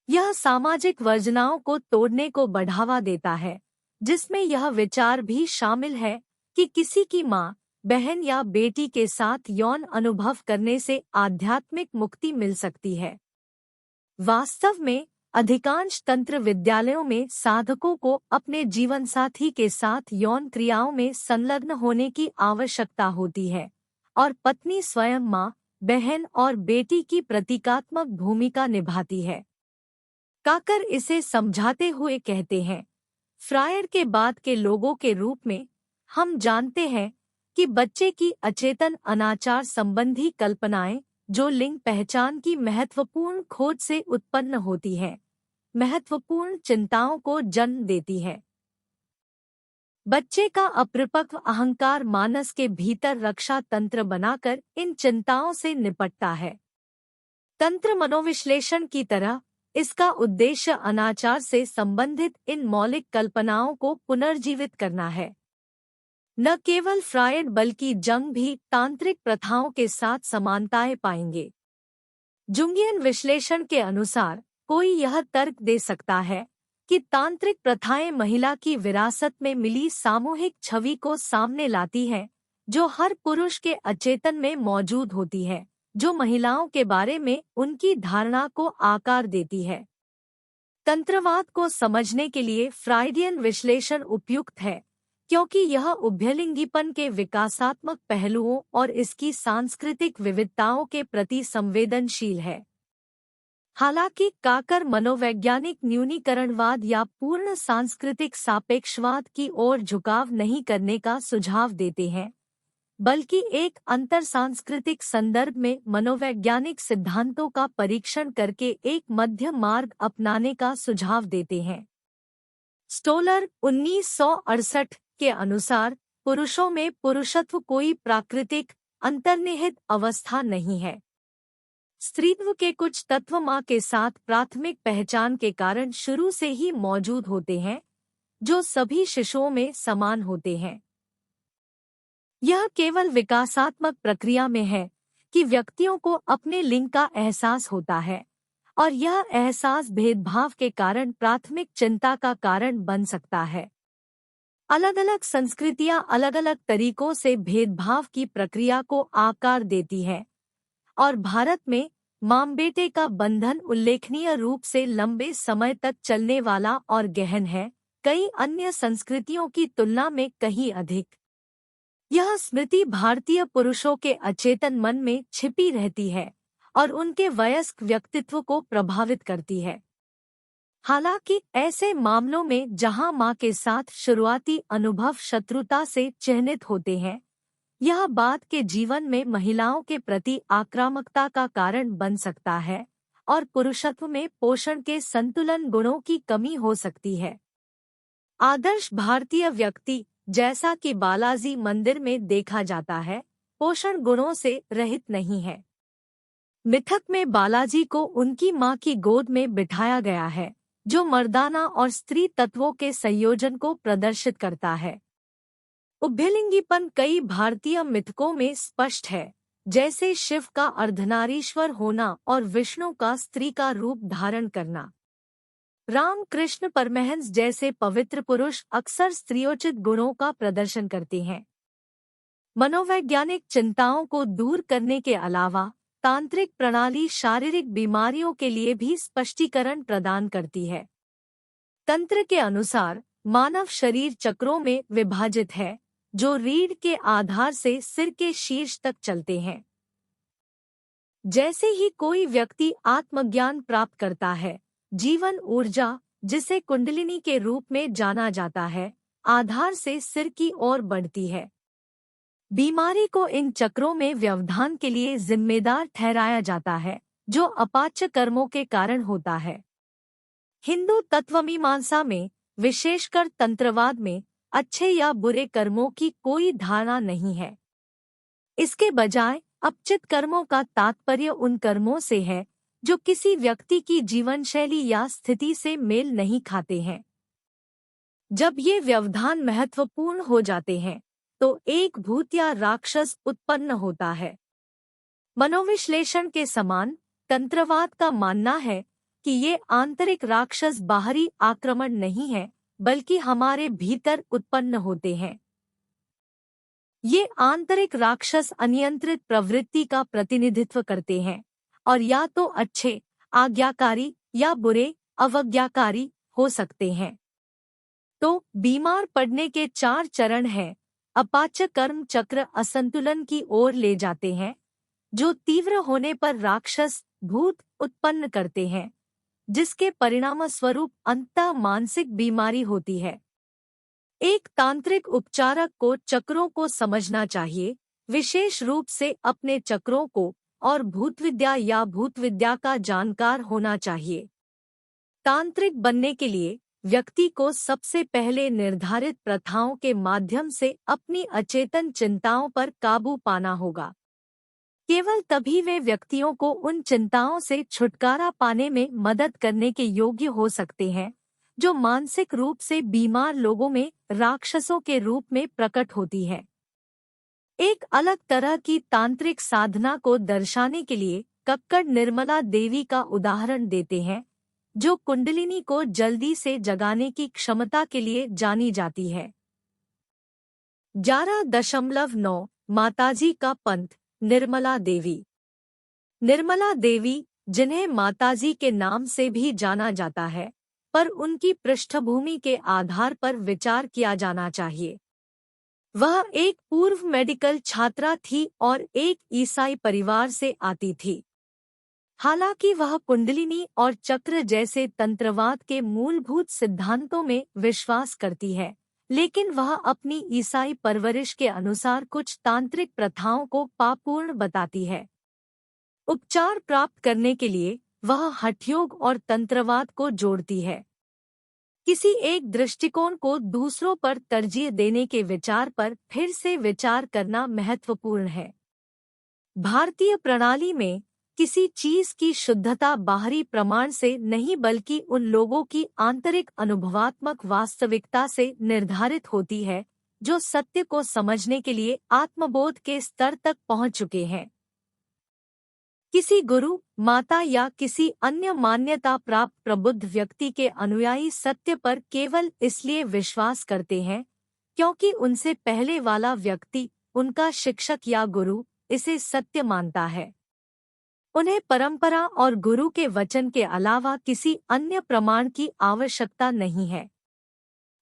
यह सामाजिक वर्जनाओं को तोड़ने को बढ़ावा देता है, जिसमें यह विचार भी शामिल है कि किसी की माँ, बहन या बेटी के साथ यौन अनुभव करने से आध्यात्मिक मुक्ति मिल सकती है। वास्तव में, अधिकांश तंत्र विद्यालयों में साधकों को अपने जीवनसाथी के साथ यौन क्रियाओं में संलग्न होने की आवश्यकता होती है और पत्नी स्वयं माँ, बहन और बेटी की प्रतीकात्मक भूमिका निभाती है। काकर इसे समझाते हुए कहते हैं, फ्रायड के बाद के लोगों के रूप में हम जानते हैं कि बच्चे की अचेतन अनाचार संबंधी कल्पनाएं, जो लिंग पहचान की महत्वपूर्ण खोज से उत्पन्न होती हैं, महत्वपूर्ण चिंताओं को जन्म देती है। बच्चे का अपरिपक्व अहंकार मानस के भीतर रक्षा तंत्र बनाकर इन चिंताओं से निपटता है। तंत्र मनोविश्लेषण की तरह इसका उद्देश्य अनाचार से संबंधित इन मौलिक कल्पनाओं को पुनर्जीवित करना है। न केवल फ्रायड बल्कि जंग भी तांत्रिक प्रथाओं के साथ समानताएं पाएंगे। जुंगियन विश्लेषण के अनुसार कोई यह तर्क दे सकता है कि तांत्रिक प्रथाएं महिला की विरासत में मिली सामूहिक छवि को सामने लाती हैं, जो हर पुरुष के अचेतन में मौजूद होती है, जो महिलाओं के बारे में उनकी धारणा को आकार देती है। तंत्रवाद को समझने के लिए फ्रायडियन विश्लेषण उपयुक्त है, क्योंकि यह उभयलिंगीपन के विकासात्मक पहलुओं और इसकी सांस्कृतिक विविधताओं के प्रति संवेदनशील है। हालांकि काकर मनोवैज्ञानिक न्यूनीकरणवाद या पूर्ण सांस्कृतिक सापेक्षवाद की ओर झुकाव नहीं करने का सुझाव देते हैं, बल्कि एक अंतर सांस्कृतिक संदर्भ में मनोवैज्ञानिक सिद्धांतों का परीक्षण करके एक मध्य मार्ग अपनाने का सुझाव देते हैं। स्टोलर 1968 के अनुसार पुरुषों में पुरुषत्व कोई प्राकृतिक अंतर्निहित अवस्था नहीं है। स्त्रीत्व के कुछ तत्व माँ के साथ प्राथमिक पहचान के कारण शुरू से ही मौजूद होते हैं, जो सभी शिशुओं में समान होते हैं। यह केवल विकासात्मक प्रक्रिया में है कि व्यक्तियों को अपने लिंग का एहसास होता है, और यह एहसास भेदभाव के कारण प्राथमिक चिंता का कारण बन सकता है। अलग अलग संस्कृतियां अलग अलग तरीकों से भेदभाव की प्रक्रिया को आकार देती हैं, और भारत में मां बेटे का बंधन उल्लेखनीय रूप से लंबे समय तक चलने वाला और गहन है, कई अन्य संस्कृतियों की तुलना में कहीं अधिक। यह स्मृति भारतीय पुरुषों के अचेतन मन में छिपी रहती है और उनके वयस्क व्यक्तित्व को प्रभावित करती है। हालांकि ऐसे मामलों में जहां मां के साथ शुरुआती अनुभव शत्रुता से चिह्नित होते हैं, यह बाद के जीवन में महिलाओं के प्रति आक्रामकता का कारण बन सकता है और पुरुषत्व में पोषण के संतुलन गुणों की कमी हो सकती है। आदर्श भारतीय व्यक्ति, जैसा कि बालाजी मंदिर में देखा जाता है, पोषण गुणों से रहित नहीं है। मिथक में बालाजी को उनकी मां की गोद में बिठाया गया है, जो मर्दाना और स्त्री तत्वों के संयोजन को प्रदर्शित करता है। उभयलिंगीपन कई भारतीय मिथकों में स्पष्ट है, जैसे शिव का अर्धनारीश्वर होना और विष्णु का स्त्री का रूप धारण करना। रामकृष्ण परमहंस जैसे पवित्र पुरुष अक्सर स्त्रियोचित गुणों का प्रदर्शन करते हैं। मनोवैज्ञानिक चिंताओं को दूर करने के अलावा तांत्रिक प्रणाली शारीरिक बीमारियों के लिए भी स्पष्टीकरण प्रदान करती है। तंत्र के अनुसार मानव शरीर चक्रों में विभाजित है, जो रीढ़ के आधार से सिर के शीर्ष तक चलते हैं। जैसे ही कोई व्यक्ति आत्मज्ञान प्राप्त करता है, जीवन ऊर्जा, जिसे कुंडलिनी के रूप में जाना जाता है, आधार से सिर की ओर बढ़ती है। बीमारी को इन चक्रों में व्यवधान के लिए जिम्मेदार ठहराया जाता है, जो अपाच्य कर्मों के कारण होता है। हिंदू तत्वमीमांसा में, विशेषकर तंत्रवाद में, अच्छे या बुरे कर्मों की कोई धारणा नहीं है। इसके बजाय अपचित कर्मों का तात्पर्य उन कर्मों से है जो किसी व्यक्ति की जीवन शैली या स्थिति से मेल नहीं खाते हैं। जब ये व्यवधान महत्वपूर्ण हो जाते हैं, तो एक भूत या राक्षस उत्पन्न होता है। मनोविश्लेषण के समान तंत्रवाद का मानना है कि ये आंतरिक राक्षस बाहरी आक्रमण नहीं है, बल्कि हमारे भीतर उत्पन्न होते हैं। ये आंतरिक राक्षस अनियंत्रित प्रवृत्ति का प्रतिनिधित्व करते हैं और या तो अच्छे, आज्ञाकारी या बुरे, अवज्ञाकारी हो सकते हैं। तो बीमार पड़ने के 4 चरण हैं। अपाच्य कर्म चक्र असंतुलन की ओर ले जाते हैं, जो तीव्र होने पर राक्षस भूत उत्पन्न करते हैं, जिसके परिणामस्वरूप अंततः मानसिक बीमारी होती है। एक तांत्रिक उपचारक को चक्रों को समझना चाहिए, विशेष रूप से अपने चक्रों को, और भूतविद्या या भूतविद्या का जानकार होना चाहिए। तांत्रिक बनने के लिए व्यक्ति को सबसे पहले निर्धारित प्रथाओं के माध्यम से अपनी अचेतन चिंताओं पर काबू पाना होगा। केवल तभी वे व्यक्तियों को उन चिंताओं से छुटकारा पाने में मदद करने के योग्य हो सकते हैं, जो मानसिक रूप से बीमार लोगों में राक्षसों के रूप में प्रकट होती है। एक अलग तरह की तांत्रिक साधना को दर्शाने के लिए कक्कड़ निर्मला देवी का उदाहरण देते हैं, जो कुंडलिनी को जल्दी से जगाने की क्षमता के लिए जानी जाती है। 11.9 माताजी का पंथ। निर्मला देवी। निर्मला देवी, जिन्हें माताजी के नाम से भी जाना जाता है, पर उनकी पृष्ठभूमि के आधार पर विचार किया जाना चाहिए। वह एक पूर्व मेडिकल छात्रा थी और एक ईसाई परिवार से आती थी। हालांकि वह कुंडलिनी और चक्र जैसे तंत्रवाद के मूलभूत सिद्धांतों में विश्वास करती है, लेकिन वह अपनी ईसाई परवरिश के अनुसार कुछ तांत्रिक प्रथाओं को पापपूर्ण बताती है। उपचार प्राप्त करने के लिए वह हठयोग और तंत्रवाद को जोड़ती है। किसी एक दृष्टिकोण को दूसरों पर तरजीह देने के विचार पर फिर से विचार करना महत्वपूर्ण है। भारतीय प्रणाली में किसी चीज की शुद्धता बाहरी प्रमाण से नहीं बल्कि उन लोगों की आंतरिक अनुभवात्मक वास्तविकता से निर्धारित होती है, जो सत्य को समझने के लिए आत्मबोध के स्तर तक पहुंच चुके हैं। किसी गुरु, माता या किसी अन्य मान्यता प्राप्त प्रबुद्ध व्यक्ति के अनुयायी सत्य पर केवल इसलिए विश्वास करते हैं क्योंकि उनसे पहले वाला व्यक्ति, उनका शिक्षक या गुरु, इसे सत्य मानता है। उन्हें परंपरा और गुरु के वचन के अलावा किसी अन्य प्रमाण की आवश्यकता नहीं है।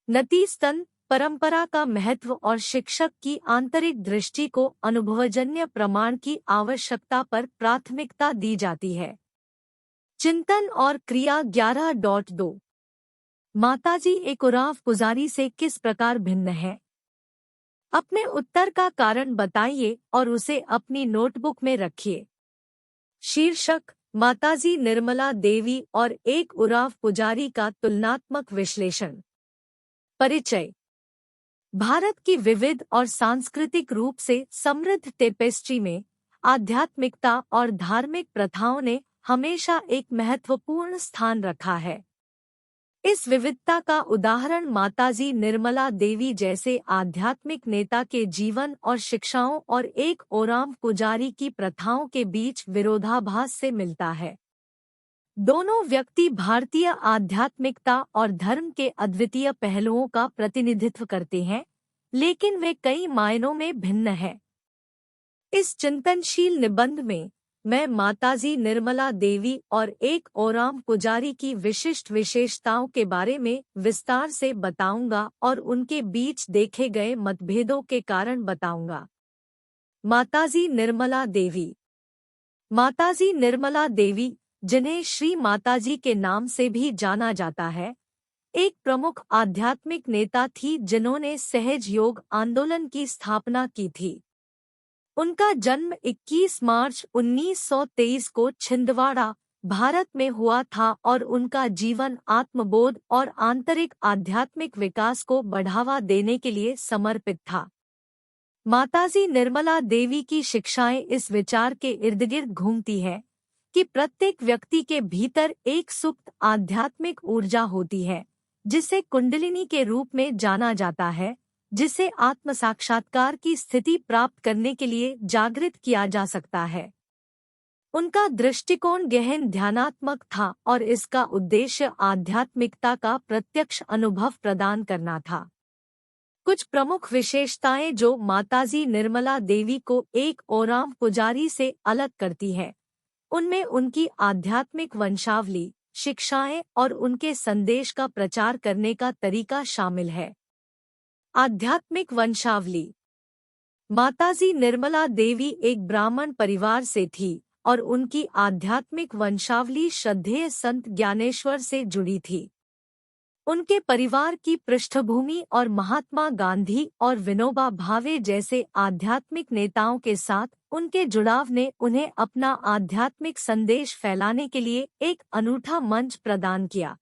नतीजतन परंपरा का महत्व और शिक्षक की आंतरिक दृष्टि को अनुभवजन्य प्रमाण की आवश्यकता पर प्राथमिकता दी जाती है। चिंतन और क्रिया 11.2 माताजी एक उराव पुजारी से किस प्रकार भिन्न है? अपने उत्तर का कारण बताइए और उसे अपनी नोटबुक में रखिए। शीर्षक: माताजी निर्मला देवी और एक उराव पुजारी का तुलनात्मक विश्लेषण। परिचय: भारत की विविध और सांस्कृतिक रूप से समृद्ध टेपेस्ट्री में आध्यात्मिकता और धार्मिक प्रथाओं ने हमेशा एक महत्वपूर्ण स्थान रखा है। इस विविधता का उदाहरण माताजी निर्मला देवी जैसे आध्यात्मिक नेता के जीवन और शिक्षाओं और एक ओराम पुजारी की प्रथाओं के बीच विरोधाभास से मिलता है। दोनों व्यक्ति भारतीय आध्यात्मिकता और धर्म के अद्वितीय पहलुओं का प्रतिनिधित्व करते हैं, लेकिन वे कई मायनों में भिन्न हैं। इस चिंतनशील निबंध में मैं माताजी निर्मला देवी और एक ओराम पुजारी की विशिष्ट विशेषताओं के बारे में विस्तार से बताऊंगा और उनके बीच देखे गए मतभेदों के कारण बताऊंगा। माताजी निर्मला देवी। माताजी निर्मला देवी, जिन्हें श्री माताजी के नाम से भी जाना जाता है, एक प्रमुख आध्यात्मिक नेता थी जिन्होंने सहज योग आंदोलन की स्थापना की थी। उनका जन्म 21 मार्च 1923 को छिंदवाड़ा, भारत में हुआ था और उनका जीवन आत्मबोध और आंतरिक आध्यात्मिक विकास को बढ़ावा देने के लिए समर्पित था। माताजी निर्मला देवी की शिक्षाएं इस विचार के इर्दगिर्द घूमती है कि प्रत्येक व्यक्ति के भीतर एक सुप्त आध्यात्मिक ऊर्जा होती है, जिसे कुंडलिनी के रूप में जाना जाता है, जिसे आत्म साक्षात्कार की स्थिति प्राप्त करने के लिए जागृत किया जा सकता है। उनका दृष्टिकोण गहन ध्यानात्मक था और इसका उद्देश्य आध्यात्मिकता का प्रत्यक्ष अनुभव प्रदान करना था। कुछ प्रमुख विशेषताएं जो माताजी निर्मला देवी को एक ओराम पुजारी से अलग करती है, उनमें उनकी आध्यात्मिक वंशावली, शिक्षाएं और उनके संदेश का प्रचार करने का तरीका शामिल है। आध्यात्मिक वंशावली। माताजी निर्मला देवी एक ब्राह्मण परिवार से थी और उनकी आध्यात्मिक वंशावली श्रद्धेय संत ज्ञानेश्वर से जुड़ी थी। उनके परिवार की पृष्ठभूमि और महात्मा गांधी और विनोबा भावे जैसे आध्यात्मिक नेताओं के साथ उनके जुड़ाव ने उन्हें अपना आध्यात्मिक संदेश फैलाने के लिए एक अनूठा मंच प्रदान किया।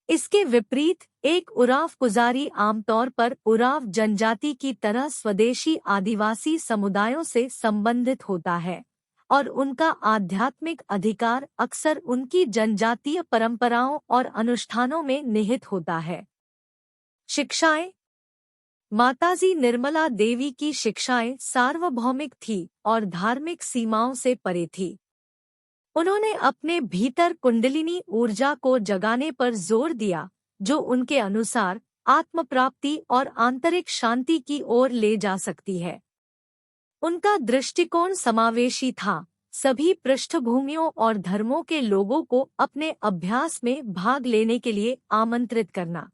इसके विपरीत एक उराव पुजारी आमतौर पर उराव जनजाति की तरह स्वदेशी आदिवासी समुदायों से संबंधित होता है और उनका आध्यात्मिक अधिकार अक्सर उनकी जनजातीय परंपराओं और अनुष्ठानों में निहित होता है। शिक्षाएं। माताजी निर्मला देवी की शिक्षाएं सार्वभौमिक थी और धार्मिक सीमाओं से परे थी। उन्होंने अपने भीतर कुंडलिनी ऊर्जा को जगाने पर जोर दिया, जो उनके अनुसार आत्मप्राप्ति और आंतरिक शांति की ओर ले जा सकती है। उनका दृष्टिकोण समावेशी था, सभी पृष्ठभूमियों और धर्मों के लोगों को अपने अभ्यास में भाग लेने के लिए आमंत्रित करना।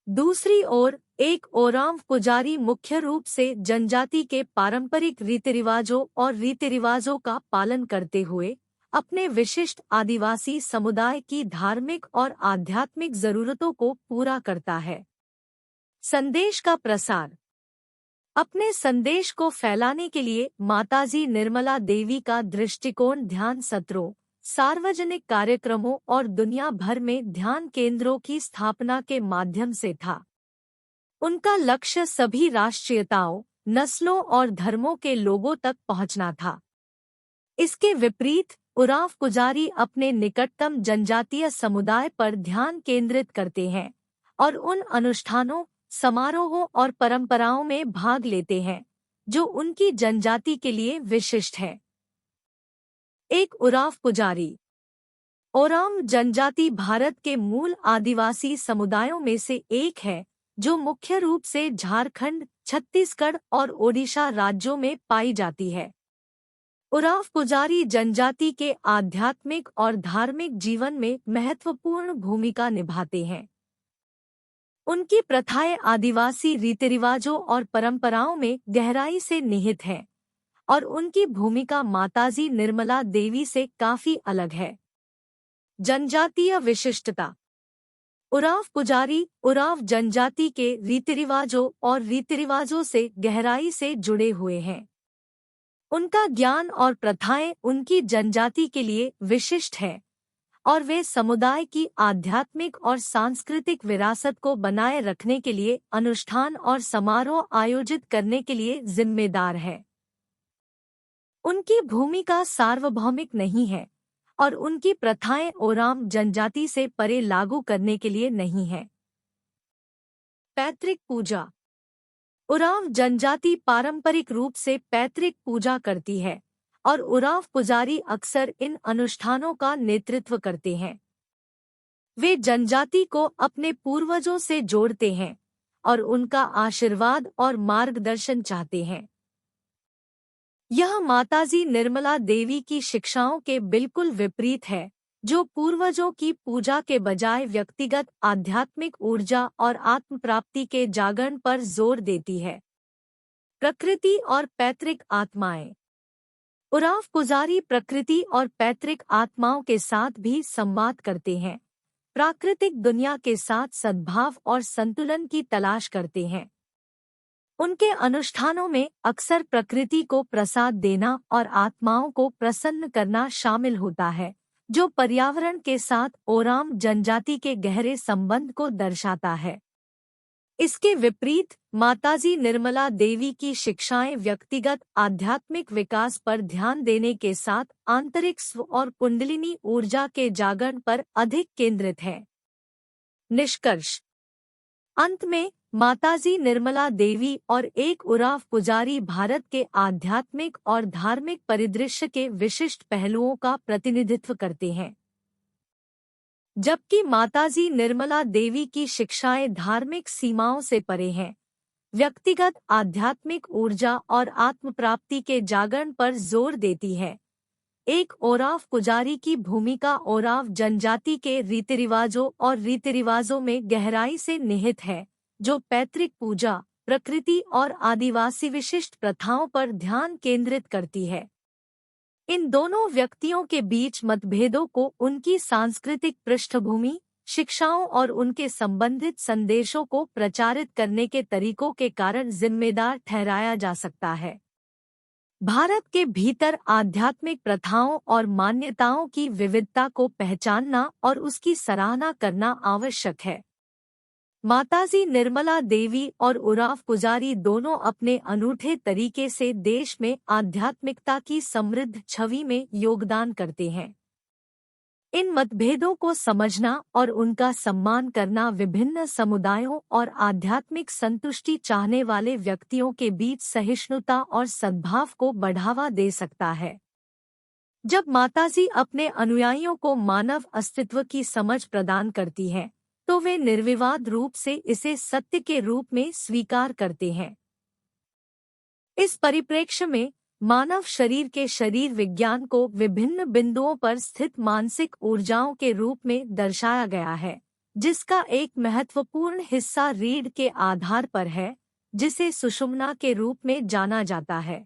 दूसरी ओर, एक ओराम पुजारी मुख्य रूप से जनजाति के पारंपरिक रीतिरिवाजों और रीतिरिवाजों का पालन करते हुए अपने विशिष्ट आदिवासी समुदाय की धार्मिक और आध्यात्मिक जरूरतों को पूरा करता है। संदेश का प्रसार। अपने संदेश को फैलाने के लिए माताजी निर्मला देवी का दृष्टिकोण ध्यान सत्रों, सार्वजनिक कार्यक्रमों और दुनिया भर में ध्यान केंद्रों की स्थापना के माध्यम से था। उनका लक्ष्य सभी राष्ट्रीयताओं, नस्लों और धर्मों के लोगों तक पहुंचना था। इसके विपरीत उराव पुजारी अपने निकटतम जनजातीय समुदाय पर ध्यान केंद्रित करते हैं और उन अनुष्ठानों, समारोहों और परंपराओं में भाग लेते हैं जो उनकी जनजाति के लिए विशिष्ट है। एक उराव पुजारी। ओराम जनजाति भारत के मूल आदिवासी समुदायों में से एक है जो मुख्य रूप से झारखंड, छत्तीसगढ़ और ओडिशा राज्यों में पाई जाती है। उराव पुजारी जनजाति के आध्यात्मिक और धार्मिक जीवन में महत्वपूर्ण भूमिका निभाते हैं। उनकी प्रथाएं आदिवासी रीतिरिवाजों और परंपराओं में गहराई से निहित हैं और उनकी भूमिका माताजी निर्मला देवी से काफी अलग है। जनजातीय विशिष्टता। उराव पुजारी उराव जनजाति के रीतिरिवाजों और रीतिरिवाजों से गहराई से जुड़े हुए हैं। उनका ज्ञान और प्रथाएं उनकी जनजाति के लिए विशिष्ट है और वे समुदाय की आध्यात्मिक और सांस्कृतिक विरासत को बनाए रखने के लिए अनुष्ठान और समारोह आयोजित करने के लिए जिम्मेदार है। उनकी भूमिका सार्वभौमिक नहीं है और उनकी प्रथाएं ओराम जनजाति से परे लागू करने के लिए नहीं है। पैतृक पूजा। उराव जनजाति पारंपरिक रूप से पैतृक पूजा करती है और उराव पुजारी अक्सर इन अनुष्ठानों का नेतृत्व करते हैं। वे जनजाति को अपने पूर्वजों से जोड़ते हैं और उनका आशीर्वाद और मार्गदर्शन चाहते हैं। यह माताजी निर्मला देवी की शिक्षाओं के बिल्कुल विपरीत है, जो पूर्वजों की पूजा के बजाय व्यक्तिगत आध्यात्मिक ऊर्जा और आत्म प्राप्ति के जागरण पर जोर देती है। प्रकृति और पैतृक आत्माएं। उराव पुजारी प्रकृति और पैतृक आत्माओं के साथ भी संवाद करते हैं, प्राकृतिक दुनिया के साथ सद्भाव और संतुलन की तलाश करते हैं। उनके अनुष्ठानों में अक्सर प्रकृति को प्रसाद देना और आत्माओं को प्रसन्न करना शामिल होता है, जो पर्यावरण के साथ ओराम जनजाति के गहरे संबंध को दर्शाता है। इसके विपरीत माताजी निर्मला देवी की शिक्षाएं व्यक्तिगत आध्यात्मिक विकास पर ध्यान देने के साथ आंतरिक स्व और कुंडलिनी ऊर्जा के जागरण पर अधिक केंद्रित है। निष्कर्ष। अंत में माताजी निर्मला देवी और एक उराव पुजारी भारत के आध्यात्मिक और धार्मिक परिदृश्य के विशिष्ट पहलुओं का प्रतिनिधित्व करते हैं। जबकि माताजी निर्मला देवी की शिक्षाएं धार्मिक सीमाओं से परे हैं, व्यक्तिगत आध्यात्मिक ऊर्जा और आत्म प्राप्ति के जागरण पर जोर देती है। एक ओराव पुजारी की भूमिका ओराव जनजाति के रीतिरिवाजों और रीतिरिवाजों में गहराई से निहित है, जो पैतृक पूजा, प्रकृति और आदिवासी विशिष्ट प्रथाओं पर ध्यान केंद्रित करती है। इन दोनों व्यक्तियों के बीच मतभेदों को उनकी सांस्कृतिक पृष्ठभूमि, शिक्षाओं और उनके संबंधित संदेशों को प्रचारित करने के तरीकों के कारण जिम्मेदार ठहराया जा सकता है। भारत के भीतर आध्यात्मिक प्रथाओं और मान्यताओं की विविधता को पहचानना और उसकी सराहना करना आवश्यक है। माताजी निर्मला देवी और उराव पुजारी दोनों अपने अनूठे तरीके से देश में आध्यात्मिकता की समृद्ध छवि में योगदान करते हैं। इन मतभेदों को समझना और उनका सम्मान करना विभिन्न समुदायों और आध्यात्मिक संतुष्टि चाहने वाले व्यक्तियों के बीच सहिष्णुता और सद्भाव को बढ़ावा दे सकता है। जब माताजी अपने अनुयायियों को मानव अस्तित्व की समझ प्रदान करती हैं, तो वे निर्विवाद रूप से इसे सत्य के रूप में स्वीकार करते हैं। इस परिप्रेक्ष्य में मानव शरीर के शरीर विज्ञान को विभिन्न बिंदुओं पर स्थित मानसिक ऊर्जाओं के रूप में दर्शाया गया है, जिसका एक महत्वपूर्ण हिस्सा रीढ़ के आधार पर है, जिसे सुषुम्ना के रूप में जाना जाता है।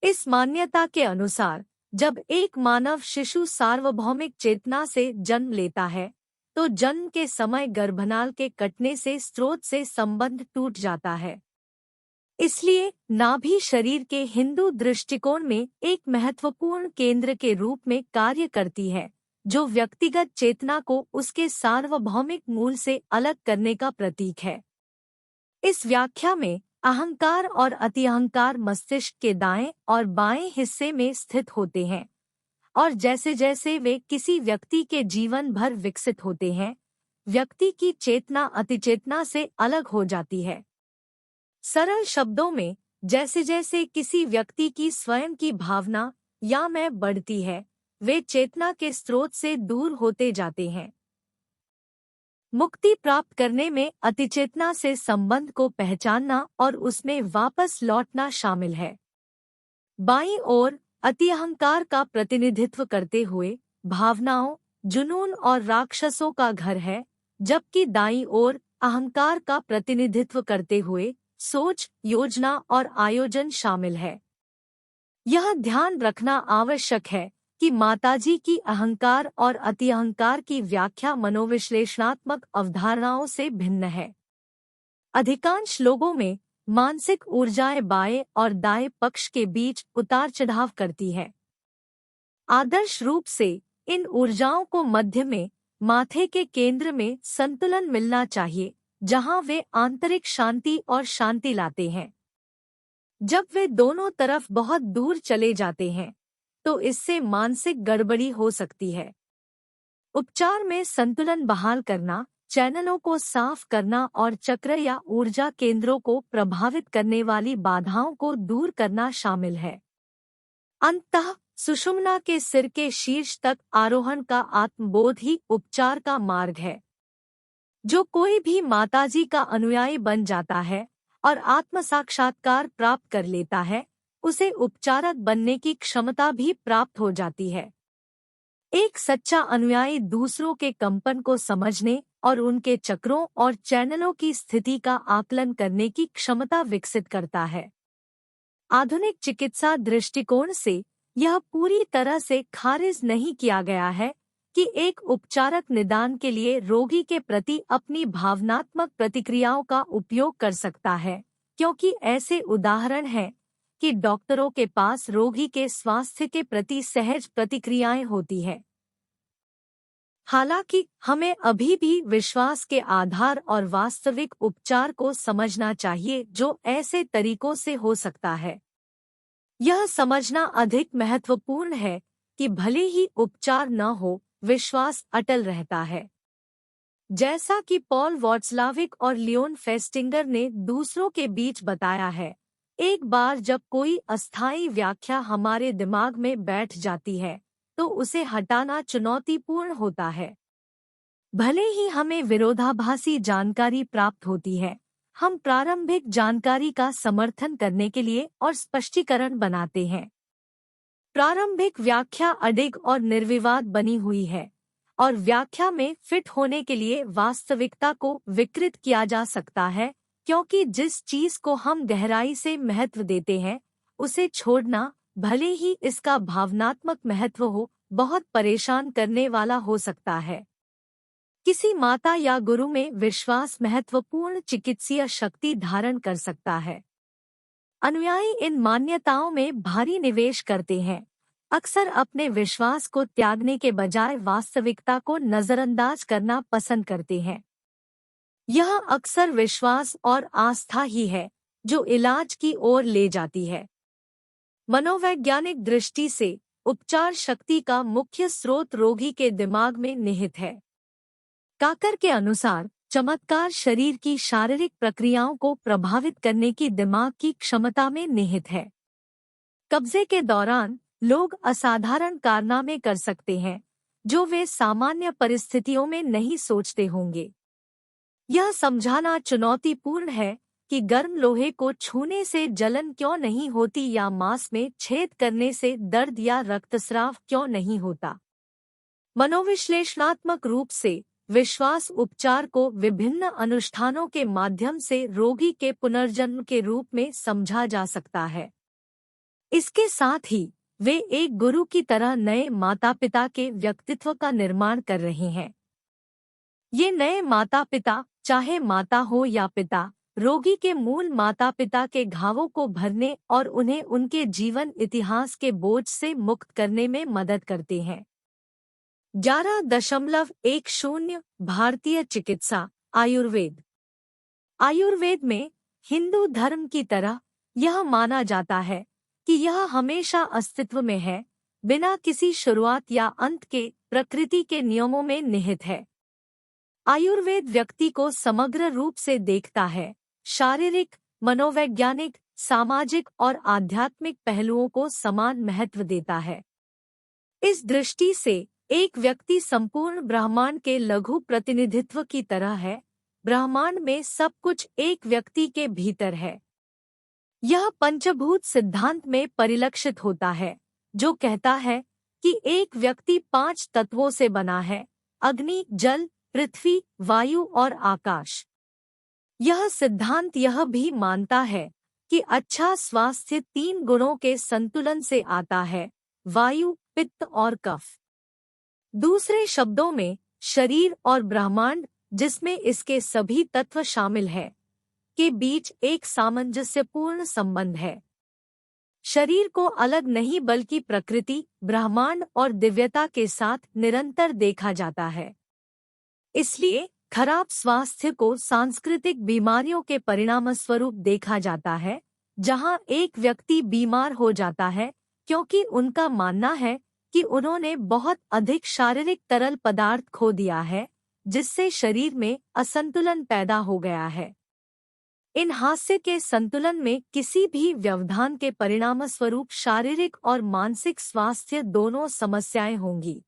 इस मान्यता के अनुसार जब एक मानव शिशु सार्वभौमिक चेतना से जन्म लेता है, तो जन्म के समय गर्भनाल के कटने से स्रोत से संबंध टूट जाता है। इसलिए नाभि शरीर के हिंदू दृष्टिकोण में एक महत्वपूर्ण केंद्र के रूप में कार्य करती है, जो व्यक्तिगत चेतना को उसके सार्वभौमिक मूल से अलग करने का प्रतीक है। इस व्याख्या में अहंकार और अतिअहंकार मस्तिष्क के दाएं और बाएं हिस्से में स्थित होते हैं, और जैसे जैसे वे किसी व्यक्ति के जीवन भर विकसित होते हैं, व्यक्ति की चेतना अतिचेतना से अलग हो जाती है। सरल शब्दों में, जैसे जैसे किसी व्यक्ति की स्वयं की भावना या मैं बढ़ती है, वे चेतना के स्रोत से दूर होते जाते हैं। मुक्ति प्राप्त करने में अतिचेतना से संबंध को पहचानना और उसमें वापस लौटना शामिल है। बाईं ओर अतिअहंकार का प्रतिनिधित्व करते हुए भावनाओं, जुनून और राक्षसों का घर है, जबकि दाईं ओर अहंकार का प्रतिनिधित्व करते हुए सोच, योजना और आयोजन शामिल है। यह ध्यान रखना आवश्यक है कि माताजी की अहंकार और अतिअहंकार की व्याख्या मनोविश्लेषणात्मक अवधारणाओं से भिन्न है। अधिकांश लोगों में मानसिक ऊर्जाएं बाएं और दाएं पक्ष के बीच उतार चढ़ाव करती है। आदर्श रूप से इन ऊर्जाओं को मध्य में, माथे के केंद्र में संतुलन मिलना चाहिए, जहां वे आंतरिक शांति और शांति लाते हैं। जब वे दोनों तरफ बहुत दूर चले जाते हैं, तो इससे मानसिक गड़बड़ी हो सकती है। उपचार में संतुलन बहाल करना, चैनलों को साफ करना और चक्र या ऊर्जा केंद्रों को प्रभावित करने वाली बाधाओं को दूर करना शामिल है। अंततः सुषुम्ना के सिर के शीर्ष तक आरोहण का आत्मबोध ही उपचार का मार्ग है। जो कोई भी माताजी का अनुयायी बन जाता है और आत्म साक्षात्कार प्राप्त कर लेता है, उसे उपचारक बनने की क्षमता भी प्राप्त हो जाती है। एक सच्चा अनुयायी दूसरों के कंपन को समझने और उनके चक्रों और चैनलों की स्थिति का आकलन करने की क्षमता विकसित करता है। आधुनिक चिकित्सा दृष्टिकोण से यह पूरी तरह से खारिज नहीं किया गया है कि एक उपचारक निदान के लिए रोगी के प्रति अपनी भावनात्मक प्रतिक्रियाओं का उपयोग कर सकता है, क्योंकि ऐसे उदाहरण हैं कि डॉक्टरों के पास रोगी के स्वास्थ्य के प्रति सहज प्रतिक्रियाएं होती है। हालांकि हमें अभी भी विश्वास के आधार और वास्तविक उपचार को समझना चाहिए जो ऐसे तरीकों से हो सकता है। यह समझना अधिक महत्वपूर्ण है कि भले ही उपचार न हो, विश्वास अटल रहता है। जैसा कि पॉल वॉट्सलाविक और लियोन फेस्टिंगर ने दूसरों के बीच बताया है, एक बार जब कोई अस्थायी व्याख्या हमारे दिमाग में बैठ जाती है तो उसे हटाना चुनौतीपूर्ण होता है। भले ही हमें विरोधाभासी जानकारी प्राप्त होती है, हम प्रारंभिक जानकारी का समर्थन करने के लिए और स्पष्टीकरण बनाते हैं। प्रारंभिक व्याख्या अडिग और निर्विवाद बनी हुई है और व्याख्या में फिट होने के लिए वास्तविकता को विकृत किया जा सकता है, क्योंकि जिस चीज को हम गहराई से महत्व देते हैं, उसे छोड़ना, भले ही इसका भावनात्मक महत्व हो, बहुत परेशान करने वाला हो सकता है। किसी माता या गुरु में विश्वास महत्वपूर्ण चिकित्सीय शक्ति धारण कर सकता है। अनुयायी इन मान्यताओं में भारी निवेश करते हैं, अक्सर अपने विश्वास को त्यागने के बजाय वास्तविकता को नजरअंदाज करना पसंद करते हैं। यह अक्सर विश्वास और आस्था ही है जो इलाज की ओर ले जाती है। मनोवैज्ञानिक दृष्टि से उपचार शक्ति का मुख्य स्रोत रोगी के दिमाग में निहित है। काकर के अनुसार चमत्कार शरीर की शारीरिक प्रक्रियाओं को प्रभावित करने की दिमाग की क्षमता में निहित है। कब्जे के दौरान लोग असाधारण कारनामे कर सकते हैं जो वे सामान्य परिस्थितियों में नहीं सोचते होंगे। यह समझाना चुनौतीपूर्ण है कि गर्म लोहे को छूने से जलन क्यों नहीं होती या मांस में छेद करने से दर्द या रक्तस्राव क्यों नहीं होता। मनोविश्लेषणात्मक रूप से विश्वास उपचार को विभिन्न अनुष्ठानों के माध्यम से रोगी के पुनर्जन्म के रूप में समझा जा सकता है। इसके साथ ही वे एक गुरु की तरह नए माता-पिता के व्यक्तित्व का निर्माण कर रहे हैं। ये नए माता-पिता, चाहे माता हो या पिता, रोगी के मूल माता-पिता के घावों को भरने और उन्हें उनके जीवन इतिहास के बोझ से मुक्त करने में मदद करते हैं। 11.10 भारतीय चिकित्सा आयुर्वेद। आयुर्वेद में हिंदू धर्म की तरह यह माना जाता है कि यह हमेशा अस्तित्व में है, बिना किसी शुरुआत या अंत के, प्रकृति के नियमों में निहित है। आयुर्वेद व्यक्ति को समग्र रूप से देखता है, शारीरिक, मनोवैज्ञानिक, सामाजिक और आध्यात्मिक पहलुओं को समान महत्व देता है। इस दृष्टि से एक व्यक्ति संपूर्ण ब्रह्मांड के लघु प्रतिनिधित्व की तरह है। ब्रह्मांड में सब कुछ एक व्यक्ति के भीतर है। यह पंचभूत सिद्धांत में परिलक्षित होता है, जो कहता है कि एक व्यक्ति 5 तत्वों से बना है: अग्नि, जल, पृथ्वी, वायु और आकाश। यह सिद्धांत यह भी मानता है कि अच्छा स्वास्थ्य 3 गुणों के संतुलन से आता है: वायु, पित्त और कफ। दूसरे शब्दों में, शरीर और ब्रह्मांड, जिसमें इसके सभी तत्व शामिल हैं, के बीच एक सामंजस्यपूर्ण संबंध है। शरीर को अलग नहीं बल्कि प्रकृति, ब्रह्मांड और दिव्यता के साथ निरंतर देखा जाता है। इसलिए खराब स्वास्थ्य को सांस्कृतिक बीमारियों के परिणामस्वरूप देखा जाता है, जहां एक व्यक्ति बीमार हो जाता है क्योंकि उनका मानना है कि उन्होंने बहुत अधिक शारीरिक तरल पदार्थ खो दिया है, जिससे शरीर में असंतुलन पैदा हो गया है। इन हास्य के संतुलन में किसी भी व्यवधान के परिणामस्वरूप शारीरिक और मानसिक स्वास्थ्य दोनों समस्याएं होंगी।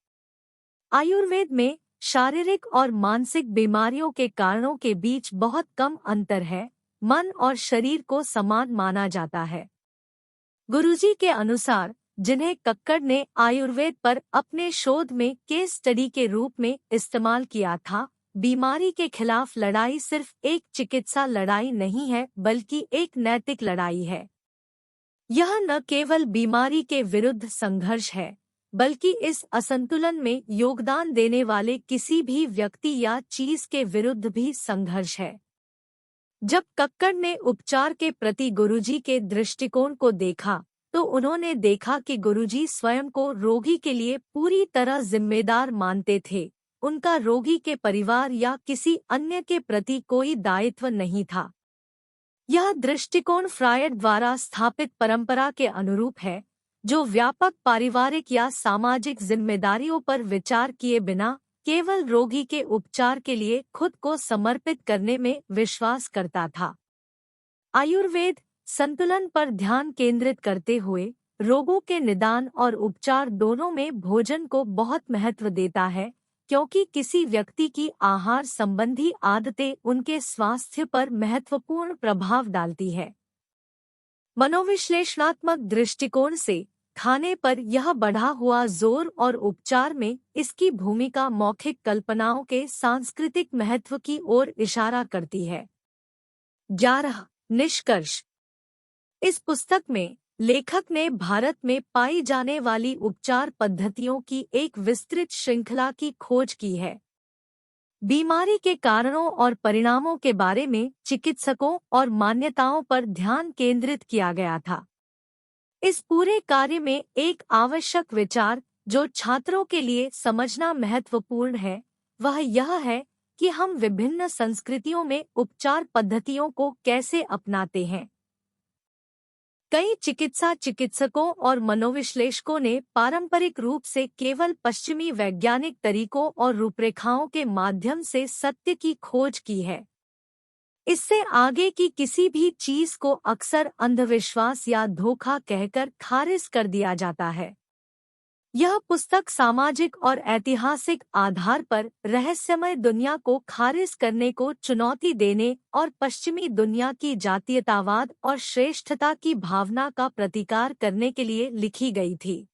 आयुर्वेद में शारीरिक और मानसिक बीमारियों के कारणों के बीच बहुत कम अंतर है। मन और शरीर को समान माना जाता है। गुरुजी के अनुसार, जिन्हें कक्कड़ ने आयुर्वेद पर अपने शोध में केस स्टडी के रूप में इस्तेमाल किया था, बीमारी के खिलाफ लड़ाई सिर्फ एक चिकित्सा लड़ाई नहीं है बल्कि एक नैतिक लड़ाई है। यह न केवल बीमारी के विरुद्ध संघर्ष है बल्कि इस असंतुलन में योगदान देने वाले किसी भी व्यक्ति या चीज के विरुद्ध भी संघर्ष है। जब कक्कड़ ने उपचार के प्रति गुरुजी के दृष्टिकोण को देखा तो उन्होंने देखा कि गुरुजी स्वयं को रोगी के लिए पूरी तरह जिम्मेदार मानते थे। उनका रोगी के परिवार या किसी अन्य के प्रति कोई दायित्व नहीं था। यह दृष्टिकोण फ्रायड द्वारा स्थापित परंपरा के अनुरूप है, जो व्यापक पारिवारिक या सामाजिक जिम्मेदारियों पर विचार किए बिना केवल रोगी के उपचार के लिए खुद को समर्पित करने में विश्वास करता था। आयुर्वेद संतुलन पर ध्यान केंद्रित करते हुए रोगों के निदान और उपचार दोनों में भोजन को बहुत महत्व देता है, क्योंकि किसी व्यक्ति की आहार संबंधी आदतें उनके स्वास्थ्य पर महत्वपूर्ण प्रभाव डालती है। मनोविश्लेषणात्मक दृष्टिकोण से खाने पर यह बढ़ा हुआ जोर और उपचार में इसकी भूमिका मौखिक कल्पनाओं के सांस्कृतिक महत्व की ओर इशारा करती है। 11 निष्कर्ष। इस पुस्तक में लेखक ने भारत में पाई जाने वाली उपचार पद्धतियों की एक विस्तृत श्रृंखला की खोज की है। बीमारी के कारणों और परिणामों के बारे में चिकित्सकों और मान्यताओं पर ध्यान केंद्रित किया गया था। इस पूरे कार्य में एक आवश्यक विचार जो छात्रों के लिए समझना महत्वपूर्ण है, वह यह है कि हम विभिन्न संस्कृतियों में उपचार पद्धतियों को कैसे अपनाते हैं। कई चिकित्सकों और मनोविश्लेषकों ने पारंपरिक रूप से केवल पश्चिमी वैज्ञानिक तरीकों और रूपरेखाओं के माध्यम से सत्य की खोज की है। इससे आगे की किसी भी चीज को अक्सर अंधविश्वास या धोखा कहकर खारिज कर दिया जाता है। यह पुस्तक सामाजिक और ऐतिहासिक आधार पर रहस्यमय दुनिया को खारिज करने को चुनौती देने और पश्चिमी दुनिया की जातीयतावाद और श्रेष्ठता की भावना का प्रतिकार करने के लिए लिखी गई थी।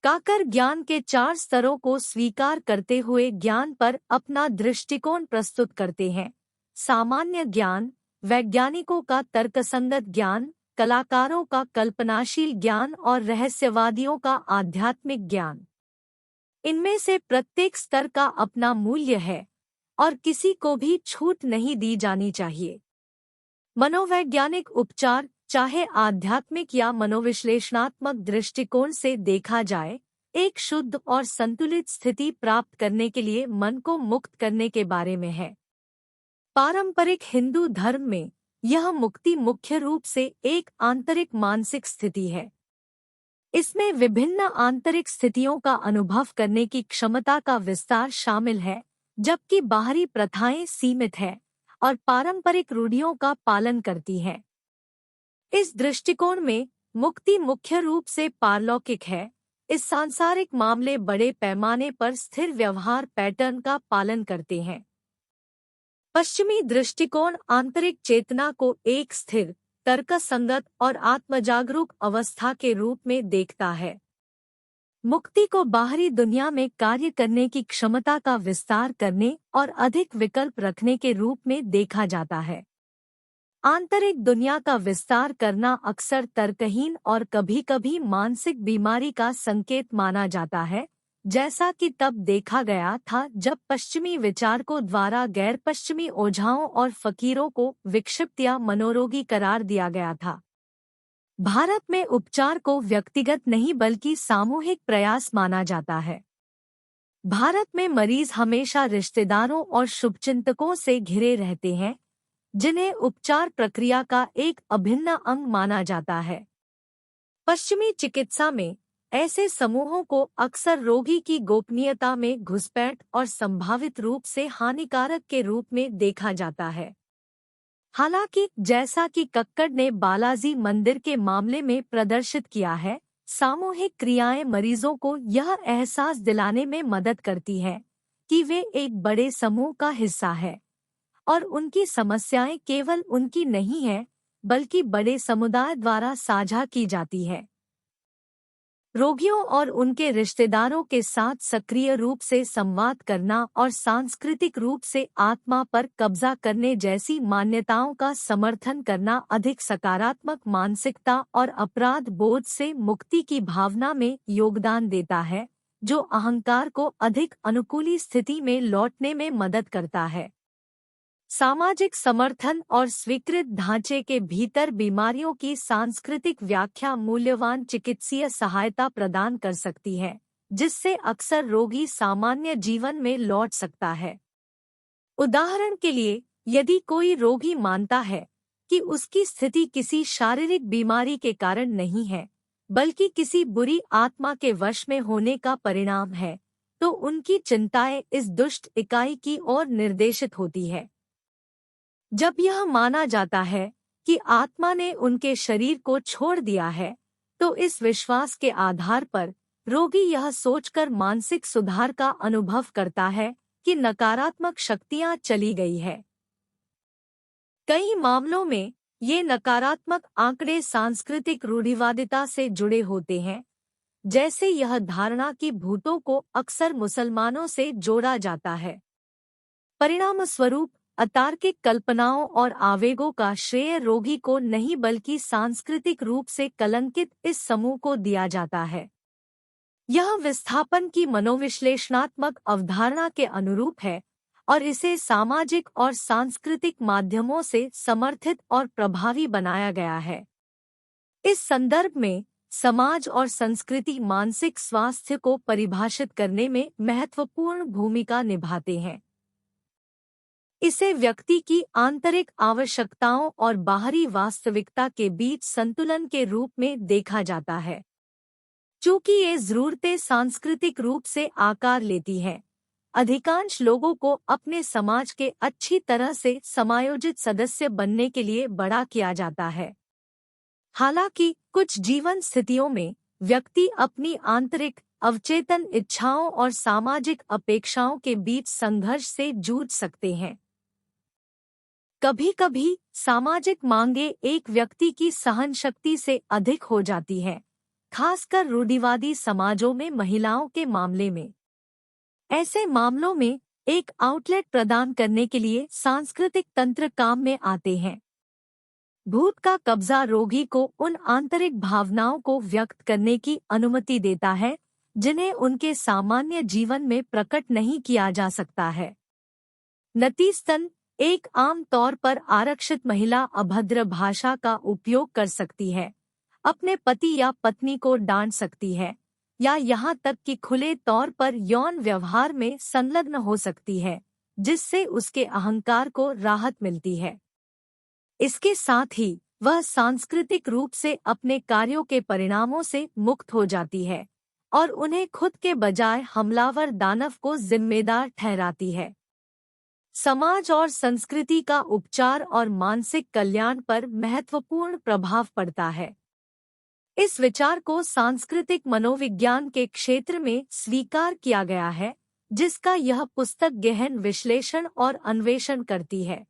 काकर ज्ञान के 4 स्तरों को स्वीकार करते हुए ज्ञान पर अपना दृष्टिकोण प्रस्तुत करते हैं। सामान्य ज्ञान, वैज्ञानिकों का तर्कसंगत ज्ञान, कलाकारों का कल्पनाशील ज्ञान और रहस्यवादियों का आध्यात्मिक ज्ञान। इनमें से प्रत्येक स्तर का अपना मूल्य है और किसी को भी छूट नहीं दी जानी चाहिए। मनोवैज्ञानिक उपचार, चाहे आध्यात्मिक या मनोविश्लेषणात्मक दृष्टिकोण से देखा जाए, एक शुद्ध और संतुलित स्थिति प्राप्त करने के लिए मन को मुक्त करने के बारे में है। पारंपरिक हिंदू धर्म में यह मुक्ति मुख्य रूप से एक आंतरिक मानसिक स्थिति है। इसमें विभिन्न आंतरिक स्थितियों का अनुभव करने की क्षमता का विस्तार शामिल है, जबकि बाहरी प्रथाएं सीमित है और पारंपरिक रूढ़ियों का पालन करती हैं। इस दृष्टिकोण में मुक्ति मुख्य रूप से पारलौकिक है। इस सांसारिक मामले बड़े पैमाने पर स्थिर व्यवहार पैटर्न का पालन करते हैं। पश्चिमी दृष्टिकोण आंतरिक चेतना को एक स्थिर, तर्कसंगत और आत्मजागरूक अवस्था के रूप में देखता है। मुक्ति को बाहरी दुनिया में कार्य करने की क्षमता का विस्तार करने और अधिक विकल्प रखने के रूप में देखा जाता है। आंतरिक दुनिया का विस्तार करना अक्सर तर्कहीन और कभी-कभी मानसिक बीमारी का संकेत माना जाता है, जैसा कि तब देखा गया था जब पश्चिमी विचारकों द्वारा गैर पश्चिमी ओझाओं और फकीरों को विक्षिप्त या मनोरोगी करार दिया गया था। भारत में उपचार को व्यक्तिगत नहीं बल्कि सामूहिक प्रयास माना जाता है। भारत में मरीज हमेशा रिश्तेदारों और शुभचिंतकों से घिरे रहते हैं, जिन्हें उपचार प्रक्रिया का एक अभिन्न अंग माना जाता है। पश्चिमी चिकित्सा में ऐसे समूहों को अक्सर रोगी की गोपनीयता में घुसपैठ और संभावित रूप से हानिकारक के रूप में देखा जाता है। हालांकि जैसा कि कक्कड़ ने बालाजी मंदिर के मामले में प्रदर्शित किया है, सामूहिक क्रियाएं मरीजों को यह एहसास दिलाने में मदद करती है कि वे एक बड़े समूह का हिस्सा है और उनकी समस्याएं केवल उनकी नहीं है, बल्कि बड़े समुदाय द्वारा साझा की जाती है। रोगियों और उनके रिश्तेदारों के साथ सक्रिय रूप से संवाद करना और सांस्कृतिक रूप से आत्मा पर कब्जा करने जैसी मान्यताओं का समर्थन करना अधिक सकारात्मक मानसिकता और अपराध बोध से मुक्ति की भावना में योगदान देता है, जो अहंकार को अधिक अनुकूली स्थिति में लौटने में मदद करता है। सामाजिक समर्थन और स्वीकृत ढांचे के भीतर बीमारियों की सांस्कृतिक व्याख्या मूल्यवान चिकित्सीय सहायता प्रदान कर सकती है, जिससे अक्सर रोगी सामान्य जीवन में लौट सकता है। उदाहरण के लिए, यदि कोई रोगी मानता है कि उसकी स्थिति किसी शारीरिक बीमारी के कारण नहीं है, बल्कि किसी बुरी आत्मा के वश में होने का परिणाम है, तो उनकी चिंताएं इस दुष्ट इकाई की ओर निर्देशित होती है। जब यह माना जाता है कि आत्मा ने उनके शरीर को छोड़ दिया है, तो इस विश्वास के आधार पर रोगी यह सोचकर मानसिक सुधार का अनुभव करता है कि नकारात्मक शक्तियां चली गई है। कई मामलों में ये नकारात्मक आंकड़े सांस्कृतिक रूढ़िवादिता से जुड़े होते हैं, जैसे यह धारणा कि भूतों को अक्सर मुसलमानों से जोड़ा जाता है। परिणामस्वरूप अतार्किक कल्पनाओं और आवेगों का श्रेय रोगी को नहीं बल्कि सांस्कृतिक रूप से कलंकित इस समूह को दिया जाता है। यह विस्थापन की मनोविश्लेषणात्मक अवधारणा के अनुरूप है और इसे सामाजिक और सांस्कृतिक माध्यमों से समर्थित और प्रभावी बनाया गया है। इस संदर्भ में समाज और संस्कृति मानसिक स्वास्थ्य को परिभाषित करने में महत्वपूर्ण भूमिका निभाते हैं। इसे व्यक्ति की आंतरिक आवश्यकताओं और बाहरी वास्तविकता के बीच संतुलन के रूप में देखा जाता है। चूंकि ये जरूरतें सांस्कृतिक रूप से आकार लेती हैं, अधिकांश लोगों को अपने समाज के अच्छी तरह से समायोजित सदस्य बनने के लिए बड़ा किया जाता है। हालांकि कुछ जीवन स्थितियों में व्यक्ति अपनी आंतरिक अवचेतन इच्छाओं और सामाजिक अपेक्षाओं के बीच संघर्ष से जूझ सकते हैं। कभी-कभी सामाजिक मांगें एक व्यक्ति की सहन शक्ति से अधिक हो जाती हैं, खासकर रूढ़िवादी समाजों में महिलाओं के मामले में। ऐसे मामलों में एक आउटलेट प्रदान करने के लिए सांस्कृतिक तंत्र काम में आते हैं। भूत का कब्जा रोगी को उन आंतरिक भावनाओं को व्यक्त करने की अनुमति देता है जिन्हें उनके सामान्य जीवन में प्रकट नहीं किया जा सकता है। नतीजतन एक आम तौर पर आरक्षित महिला अभद्र भाषा का उपयोग कर सकती है, अपने पति या पत्नी को डांट सकती है, या यहाँ तक कि खुले तौर पर यौन व्यवहार में संलग्न हो सकती है, जिससे उसके अहंकार को राहत मिलती है। इसके साथ ही वह सांस्कृतिक रूप से अपने कार्यों के परिणामों से मुक्त हो जाती है और उन्हें खुद के बजाय हमलावर दानव को जिम्मेदार ठहराती है। समाज और संस्कृति का उपचार और मानसिक कल्याण पर महत्वपूर्ण प्रभाव पड़ता है। इस विचार को सांस्कृतिक मनोविज्ञान के क्षेत्र में स्वीकार किया गया है, जिसका यह पुस्तक गहन विश्लेषण और अन्वेषण करती है।